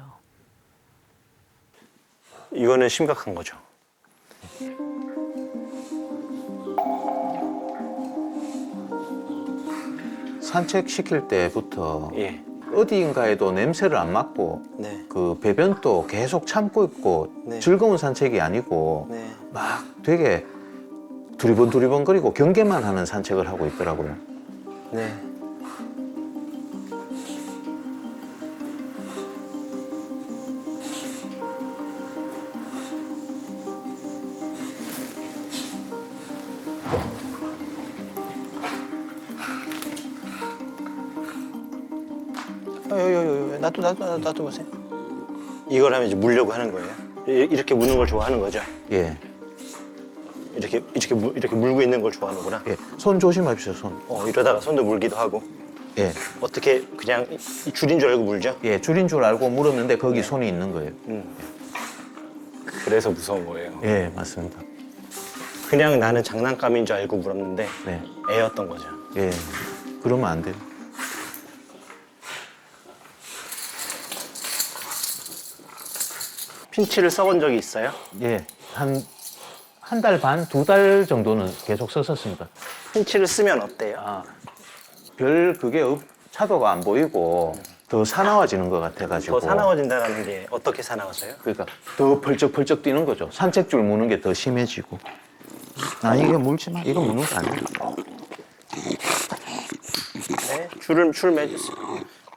이거는 심각한 거죠. 산책시킬 때부터 예. 어디인가에도 냄새를 안 맡고 네. 그 배변도 계속 참고 있고 네. 즐거운 산책이 아니고 네. 막 되게 두리번두리번거리고 경계만 하는 산책을 하고 있더라고요. 네. 놔둬 보세요. 이걸 하면 이제 물려고 하는 거예요. 이렇게 무는 걸 좋아하는 거죠. 예, 이렇게 물고 있는 걸 좋아하는구나. 예. 손 조심하십시오, 손. 이러다가 손도 물기도 하고. 예, 어떻게 그냥 이 줄인 줄 알고 물죠? 예. 줄인 줄 알고 물었는데 거기 손이 있는 거예요. 그래서 무서운 거예요. 예, 맞습니다. 그냥 나는 장난감인 줄 알고 물었는데 네, 애였던 거죠. 예. 그러면 안 돼요. 핀치를 써본 적이 있어요? 예, 한 달 반, 2달 정도는 계속 썼었습니다. 핀치를 쓰면 어때요? 별 그게 차도가 안 보이고 더 사나워지는 것 같아가지고. 더 사나워진다는 게 어떻게 사나워져요? 그러니까 더 펄쩍펄쩍 뛰는 거죠. 산책줄 무는 게 더 심해지고. 아, 이거 물지 마. 이거 무는 거 아니야. 네, 줄 매주세요.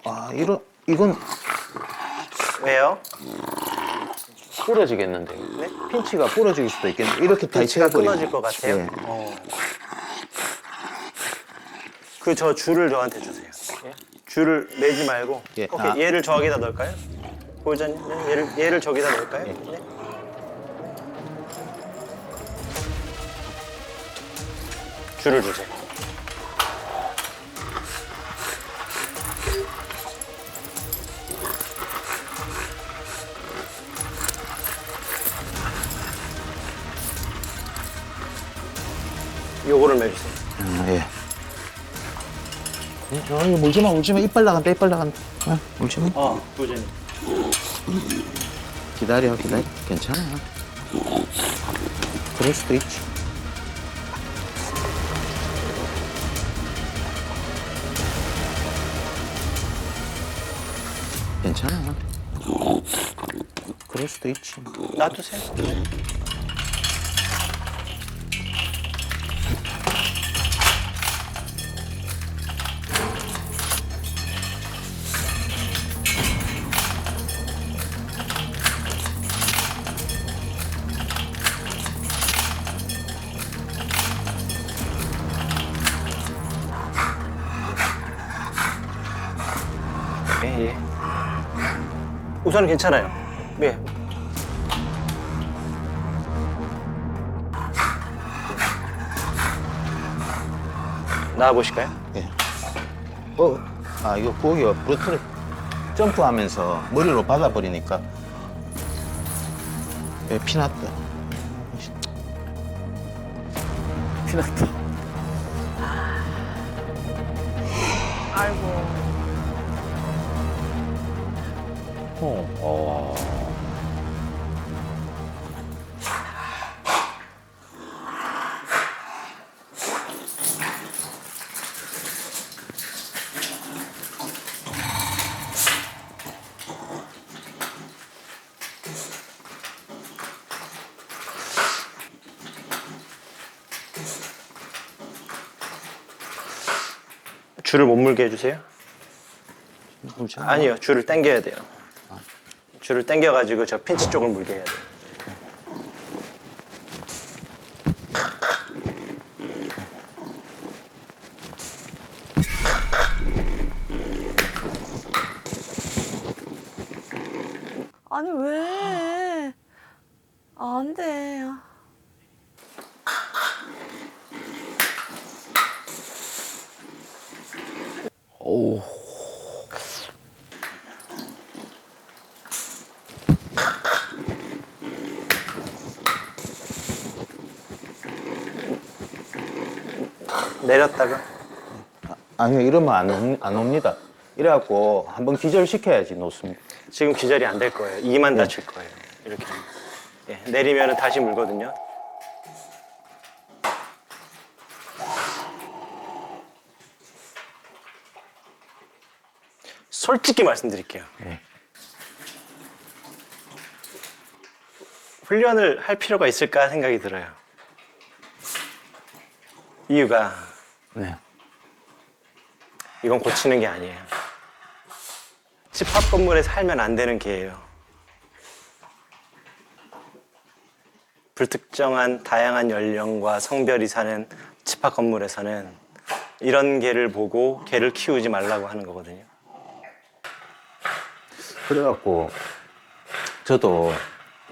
아, 이건 왜요? 부러지겠는데요. 네? 핀치가 부러질 수도 있겠는데 이렇게 핀치가 타이트해버리면. 끊어질 것 같아요. 예. 저 줄을 저한테 주세요. 예? 줄을 매지 말고. 예. 오케이, 얘를 저기다 넣을까요? 보호자님, 네? 얘를 저기다 넣을까요? 예. 네? 줄을 주세요. 요거를 매주세요. 예. 이거 물지 마, 물지 마. 이빨 나간다, 이빨 나간다. 물지 마. 보호자님. 기다려. 괜찮아. 그럴 수도 있지. 괜찮아. 그럴 수도 있지. 놔두세요. 예. 우선은 괜찮아요. 예. 나와 보실까요? 예. 이거 부엌이가 부러뜨려. 점프하면서 머리로 받아버리니까. 예, 피났다. 피났다. 아이고. 줄을 못 물게 해주세요. 아니요, 줄을 당겨야 돼요. 줄을 당겨가지고 저 핀치 쪽을 물게 해야 돼요. 아니 왜? 안 돼. 오. 내렸다가 아니요, 이러면 안 옵니다. 이래갖고 한번 기절시켜야지 놓습니다. 지금 기절이 안 될 거예요. 이만 다칠 거예요. 이렇게 하면. 예, 내리면 다시 물거든요. 솔직히 말씀드릴게요. 훈련을 할 필요가 있을까 생각이 들어요. 이유가 네. 이건 고치는 게 아니에요. 집합 건물에 살면 안 되는 개예요. 불특정한 다양한 연령과 성별이 사는 집합 건물에서는 이런 개를 보고 개를 키우지 말라고 하는 거거든요. 그래갖고 저도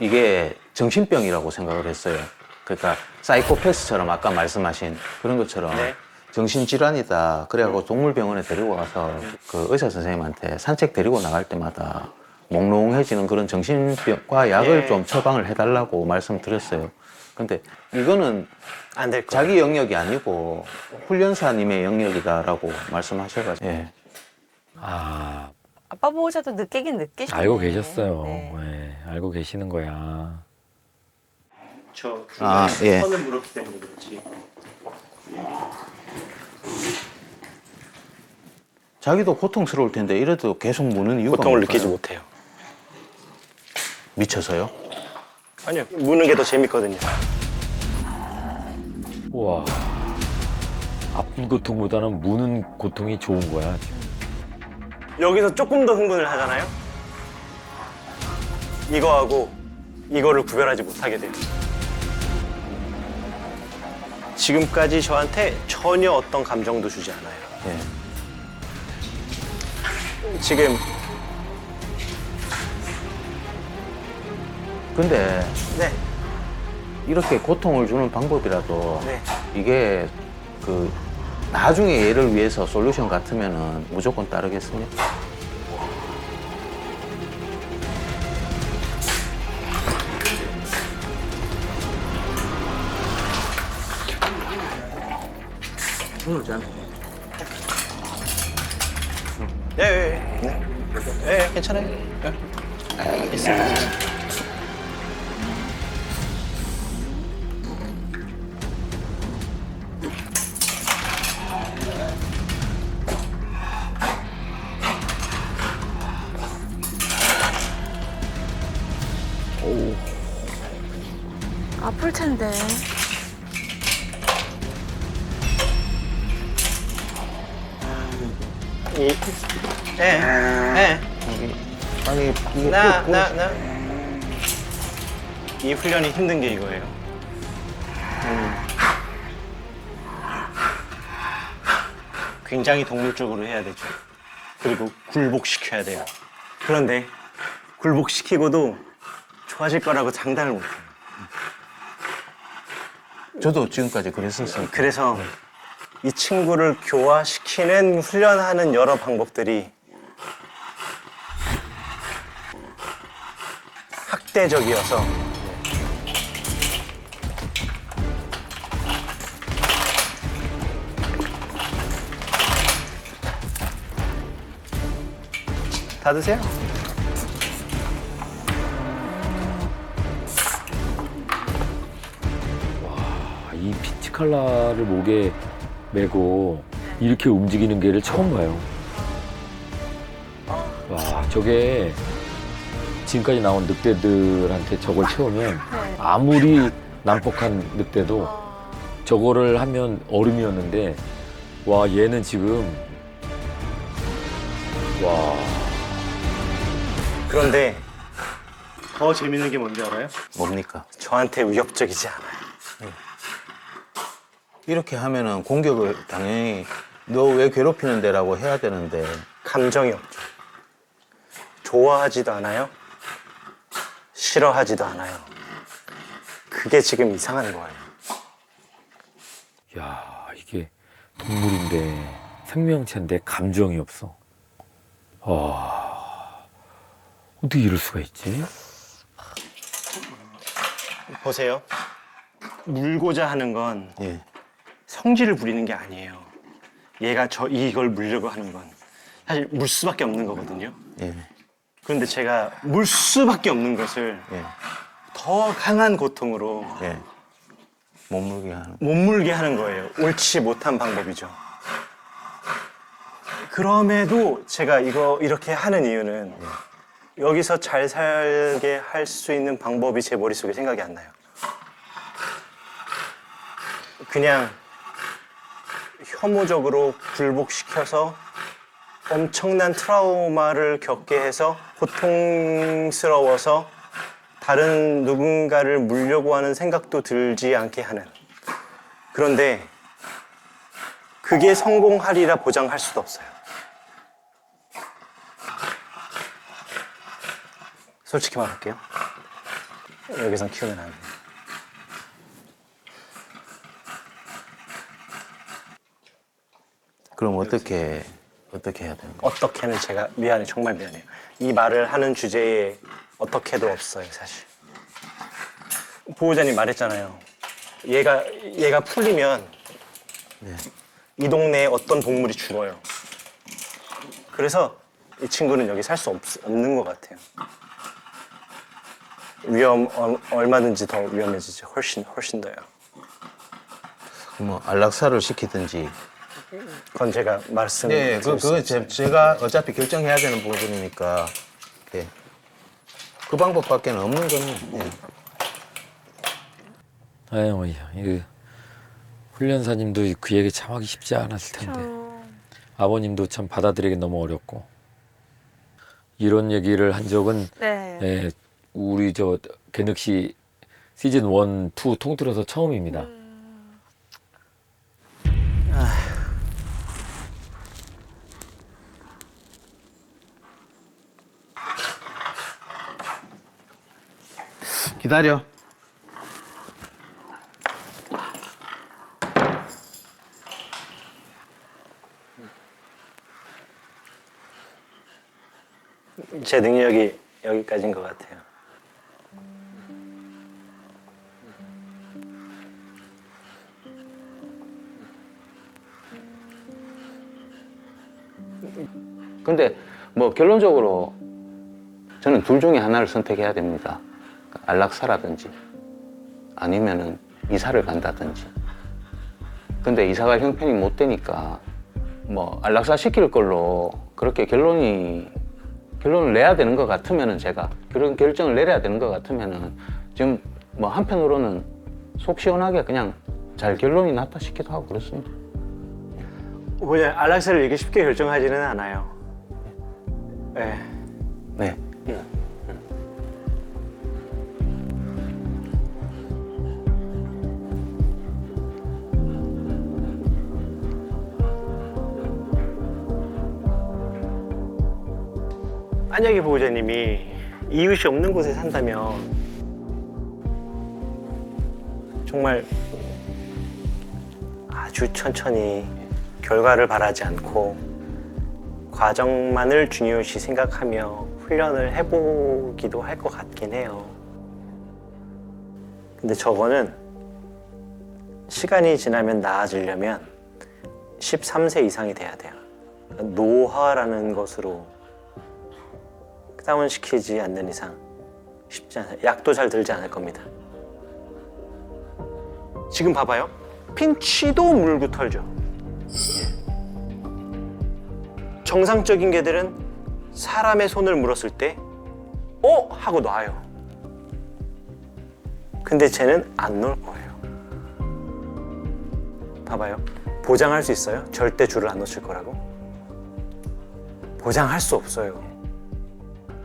이게 정신병이라고 생각을 했어요. 그러니까 사이코패스처럼 아까 말씀하신 그런 것처럼 네. 정신질환이다. 그래갖고 동물병원에 데리고 가서 그 의사 선생님한테 산책 데리고 나갈 때마다 몽롱해지는 그런 정신병과 약을 네. 좀 처방을 해달라고 말씀드렸어요. 근데 이거는 안 될 거예요. 자기 영역이 아니고 훈련사님의 영역이다라고 말씀하셔가지고 예. 아, 아빠 보호자도 느끼긴 느끼시네. 알고 계셨어요. 네. 네, 알고 계시는 거야. 저 아, 예. 선을 물었기 때문에 그렇지. 자기도 고통스러울 텐데 이래도 계속 무는 이유가 고통을 뭘까요? 느끼지 못해요. 미쳐서요? 아니요, 무는 게 더 재밌거든요. 우와. 아픈 고통보다는 무는 고통이 좋은 거야, 지금. 여기서 조금 더 흥분을 하잖아요. 이거하고 이거를 구별하지 못하게 돼요. 지금까지 저한테 전혀 어떤 감정도 주지 않아요. 예. 지금 근데 네, 이렇게 고통을 주는 방법이라도 네. 이게 그 나중에 얘를 위해서 솔루션 같으면은 무조건 따르겠습니다. 예, 예, 예. 예, 괜찮아요. 예. 있어요. 아플 텐데. 예, 예. 아니 이게 나. 이 훈련이 힘든 게 이거예요. 굉장히 동물적으로 해야 되죠. 그리고 굴복시켜야 돼요. 그런데 굴복시키고도 좋아질 거라고 장담을 못해요. 저도 지금까지 그랬었어요. 그래서 이 친구를 교화시키는 훈련하는 여러 방법들이 학대적이어서 다 드세요. 이 피치칼라를 목에 메고 이렇게 움직이는 개를 처음 봐요. 와, 저게 지금까지 나온 늑대들한테 저걸 채우면 아무리 난폭한 늑대도 저거를 하면 얼음이었는데 와, 얘는 지금 와. 그런데 더 재밌는 게 뭔지 알아요? 뭡니까? 저한테 위협적이지 않아요. 이렇게 하면은 공격을 당연히 너 왜 괴롭히는데라고 해야 되는데 감정이 없죠. 좋아하지도 않아요. 싫어하지도 않아요. 그게 지금 이상한 거예요. 야, 이게 동물인데 생명체인데 감정이 없어. 와, 어떻게 이럴 수가 있지? 보세요. 물고자 하는 건 예. 성질을 부리는 게 아니에요. 얘가 이걸 물려고 하는 건 사실 물 수밖에 없는 거거든요. 예. 그런데 제가 물 수밖에 없는 것을 예. 더 강한 고통으로 예. 못 물게 하는. 못 물게 하는 거예요. 옳지 못한 방법이죠. 그럼에도 제가 이렇게 하는 이유는 여기서 잘 살게 할 수 있는 방법이 제 머릿속에 생각이 안 나요. 그냥 혐오적으로 굴복시켜서 엄청난 트라우마를 겪게 해서 고통스러워서 다른 누군가를 물려고 하는 생각도 들지 않게 하는. 그런데 그게 성공하리라 보장할 수도 없어요. 솔직히 말할게요. 여기선 키우면 안 돼요. 그럼 어떻게 해야 되는 거예요? 어떻게는 제가 미안해, 정말 미안해요. 이 말을 하는 주제에 어떻게도 없어요, 사실. 보호자님 말했잖아요. 얘가 풀리면 이 동네에 어떤 동물이 죽어요. 그래서 이 친구는 여기 살 수 없는 것 같아요. 얼마든지 더 위험해지죠. 훨씬 더요. 뭐 안락사를 시키든지. 그건 제가 말씀. 네, 그건 제가 어차피 결정해야 되는 부분이니까. 네. 그 방법밖에는 없는 거는. 네. 아유, 이 훈련사님도 그 얘기 참 하기 쉽지 않았을 텐데. 아버님도 참 받아들이기 너무 어렵고. 이런 얘기를 한 적은 네. 예, 우리 개늑시 시즌 1, 2 통틀어서 처음입니다. 기다려. 제 능력이 여기까지인 것 같아요. 근데 뭐 결론적으로 저는 둘 중에 하나를 선택해야 됩니다. 안락사라든지 아니면은 이사를 간다든지. 근데 이사가 형편이 못 되니까 뭐 안락사 시킬 걸로 그렇게 결론을 내야 되는 것 같으면은 제가 그런 결정을 내려야 되는 것 같으면은 지금 뭐 한편으로는 속 시원하게 그냥 잘 결론이 났다 싶기도 하고 그렇습니다. 그냥 안락사를 이렇게 쉽게 결정하지는 않아요. 네. 네. 만약에 보호자님이 이웃이 없는 곳에 산다면 정말 아주 천천히 결과를 바라지 않고 과정만을 중요시 생각하며 훈련을 해보기도 할 것 같긴 해요. 근데 저거는 시간이 지나면 나아지려면 13세 이상이 돼야 돼요. 노화라는 것으로 다운시키지 않는 이상 쉽지 않아요. 약도 잘 들지 않을 겁니다. 지금 봐봐요. 핀치도 물고 털죠. 정상적인 개들은 사람의 손을 물었을 때 하고 놔요. 근데 쟤는 안 놓을 거예요. 봐봐요. 보장할 수 있어요? 절대 줄을 안 놓칠 거라고? 보장할 수 없어요.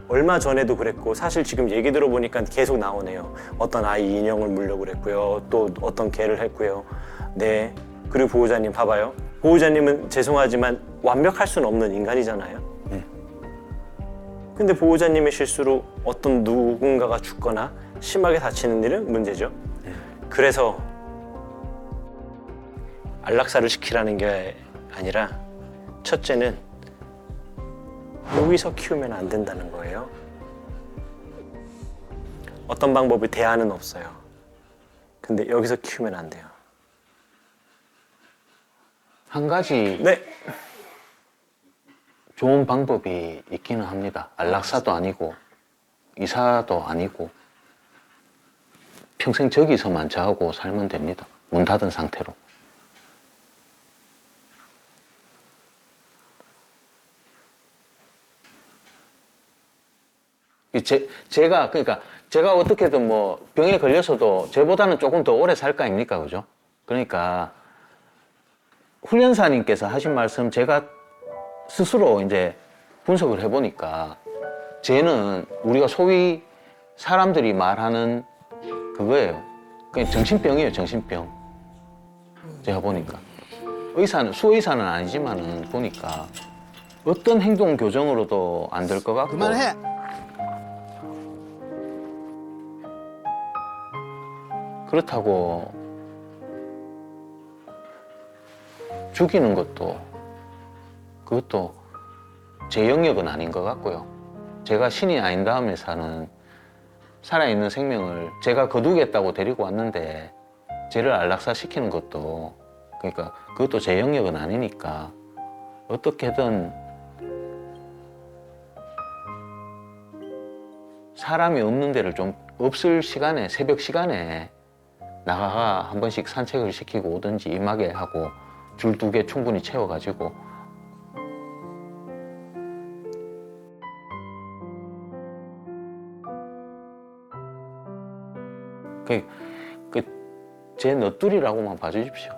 얼마 전에도 그랬고 사실 지금 얘기 들어보니까 계속 나오네요. 어떤 아이 인형을 물려고 그랬고요. 또 어떤 개를 했고요. 네. 그리고 보호자님 봐봐요. 보호자님은 죄송하지만 완벽할 수는 없는 인간이잖아요. 네. 근데 보호자님의 실수로 어떤 누군가가 죽거나 심하게 다치는 일은 문제죠. 네. 그래서 안락사를 시키라는 게 아니라 첫째는 여기서 키우면 안 된다는 거예요. 어떤 방법이 대안은 없어요. 근데 여기서 키우면 안 돼요. 한 가지 네. 좋은 방법이 있기는 합니다. 안락사도 아니고 이사도 아니고 평생 저기서만 자고 살면 됩니다. 문 닫은 상태로. 제가 어떻게든 뭐 병에 걸려서도 저보다는 조금 더 오래 살 거 아닙니까, 그죠? 그러니까 훈련사님께서 하신 말씀 제가 스스로 이제 분석을 해보니까 쟤는 우리가 소위 사람들이 말하는 그거예요. 그냥 정신병이에요, 정신병. 제가 보니까 수의사는 아니지만은 보니까 어떤 행동 교정으로도 안 될 것 같고. 그만해. 그렇다고 죽이는 것도 그것도 제 영역은 아닌 것 같고요. 제가 신이 아닌 다음에 사는 살아있는 생명을 제가 거두겠다고 데리고 왔는데 쟤를 안락사 시키는 것도 그러니까 그것도 제 영역은 아니니까 어떻게든 사람이 없는 데를 좀 없을 시간에 새벽 시간에 나가가 한 번씩 산책을 시키고 오든지 임하게 하고 줄 2개 충분히 채워가지고 제 너뚜리라고만 봐주십시오.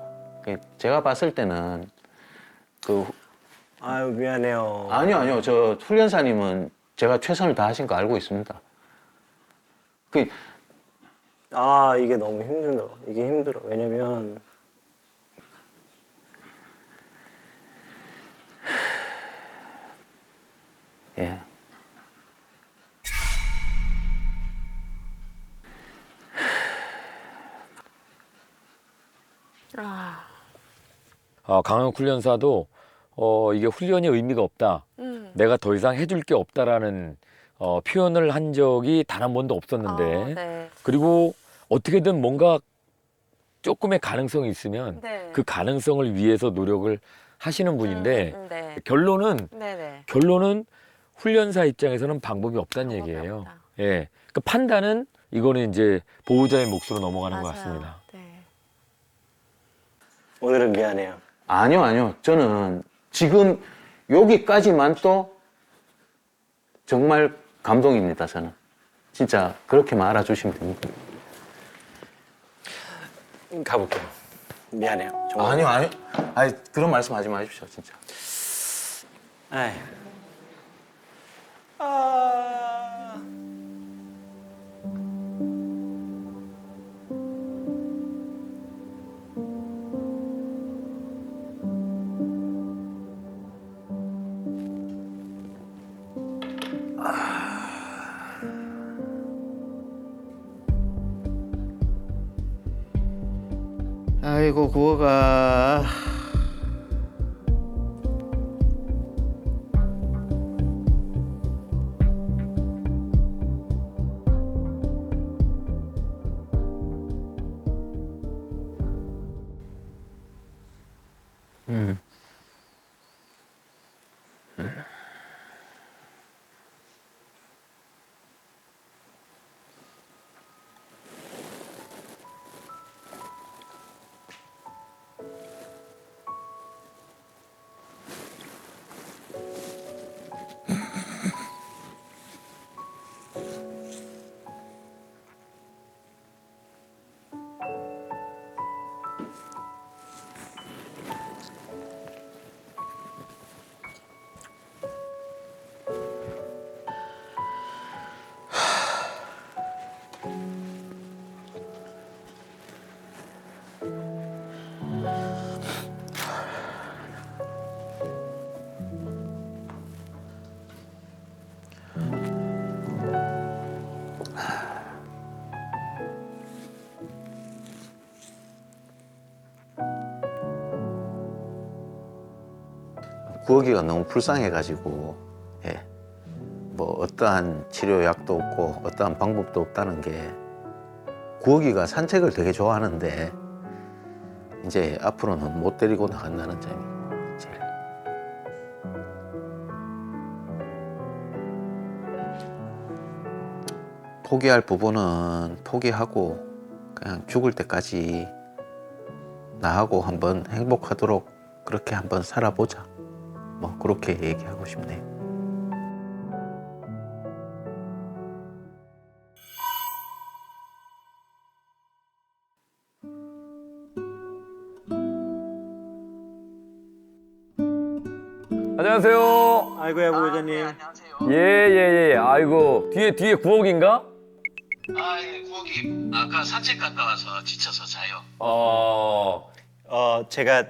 제가 봤을 때는 아유 미안해요. 아니요 저 훈련사님은 제가 최선을 다하신 거 알고 있습니다. 아 이게 너무 힘들어. 이게 힘들어. 왜냐면 예. 강학 훈련사도 이게 훈련이 의미가 없다. 내가 더 이상 해줄 게 없다라는 표현을 한 적이 단 한 번도 없었는데 네. 그리고 어떻게든 뭔가 조금의 가능성이 있으면 네. 그 가능성을 위해서 노력을 하시는 분인데 네. 결론은 네네. 훈련사 입장에서는 방법이 없다는 방법이 얘기예요. 없다. 예, 그 판단은 이거는 이제 보호자의 몫으로 넘어가는 것 맞아요. 같습니다. 네. 오늘은 미안해요. 아니요. 저는 지금 여기까지만 또 정말 감동입니다. 저는 진짜 그렇게만 알아주시면 됩니다. 가볼게요. 미안해요. 정말. 아니요. 아니 그런 말씀하지 마십시오, 진짜. 아이. 아이고 구호가 구하기가 너무 불쌍해가지고 뭐 어떠한 치료약도 없고 어떠한 방법도 없다는 게 구하기가 산책을 되게 좋아하는데 이제 앞으로는 못 데리고 나간다는 점이 제일. 포기할 부분은 포기하고 그냥 죽을 때까지 나하고 한번 행복하도록 그렇게 한번 살아보자. 뭐 그렇게 얘기하고 싶네요. 안녕하세요. 아이고야 보호자님. 예. 아이고, 뒤에 구옥인가? 아, 예, 구옥이 아까 산책 갔다 와서 지쳐서 자요. 제가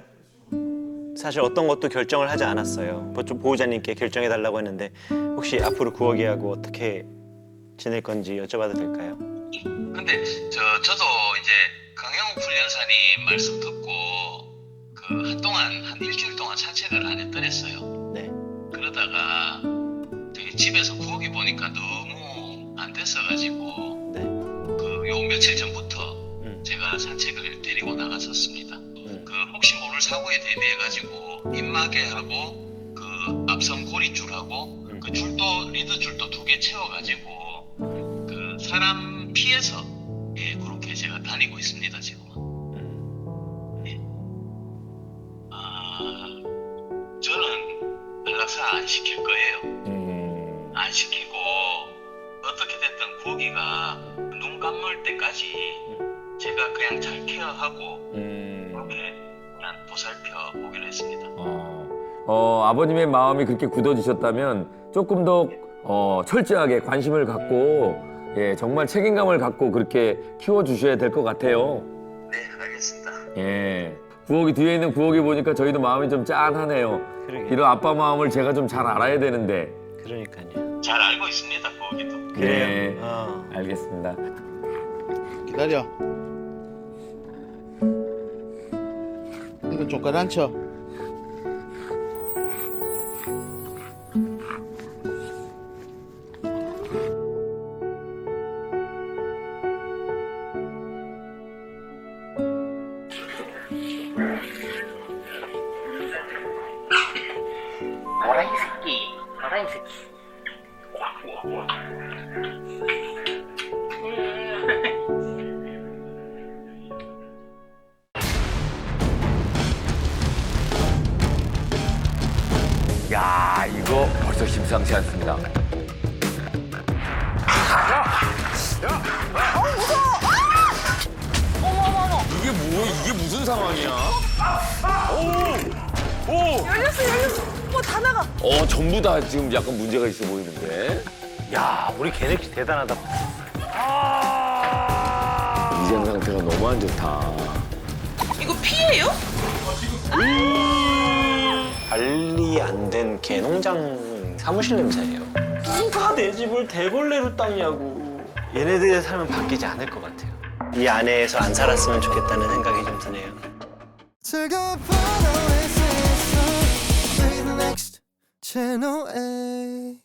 사실 어떤 것도 결정을 하지 않았어요. 보호자님께 결정해 달라고 했는데 혹시 앞으로 구억이하고 어떻게 지낼 건지 여쭤봐도 될까요? 근데 저도 이제 강영욱 훈련사님 말씀 듣고 그 한동안 한 일주일 동안 산책을 안 했더랬어요. 네. 그러다가 저희 집에서 구억이 보니까 너무 안 됐어가지고 네. 그 요 며칠 전부터 제가 산책을 데리고 나갔었습니다. 그 혹시 모를 사고에 대비해가지고 입마개하고 그 앞선 고리줄하고 그 줄도 리드 줄도 2개 채워가지고 그 사람 피해서 예 그렇게 제가 다니고 있습니다 지금은. 예. 저는 연락사 안 시킬 거예요. 안 시키고 어떻게 됐든 구기가 눈 감을 때까지 제가 그냥 잘 케어하고 그렇게 그냥 보살펴 보기로 했습니다. 아버님의 마음이 그렇게 굳어지셨다면 조금 더 철저하게 관심을 갖고 예, 정말 책임감을 갖고 그렇게 키워주셔야 될 것 같아요. 네, 알겠습니다. 예. 구옥이 뒤에 있는 구옥이 보니까 저희도 마음이 좀 짠하네요. 그러게요. 이런 아빠 마음을 제가 좀 잘 알아야 되는데. 그러니까요. 잘 알고 있습니다, 구기도. 예. 어. 알겠습니다. 기다려. 이거 좀 가라앉혀. 나라이 새끼. 야, 이거 벌써 심상치 않습니다. 이게 무슨 상황이야? 열렸어. 다 나가. 전부 다 지금 약간 문제가 있어 보이는데. 야, 우리 개네키 대단하다. 위장 상태가 너무 안 좋다. 이거 피해요? 관리 안 된 개농장 사무실 냄새예요. 누가 내 집을 대걸레로 닦냐고. 얘네들의 삶은 바뀌지 않을 것 같아요. 이 안에서 안 살았으면 좋겠다는 생각이 좀 드네요. Channel A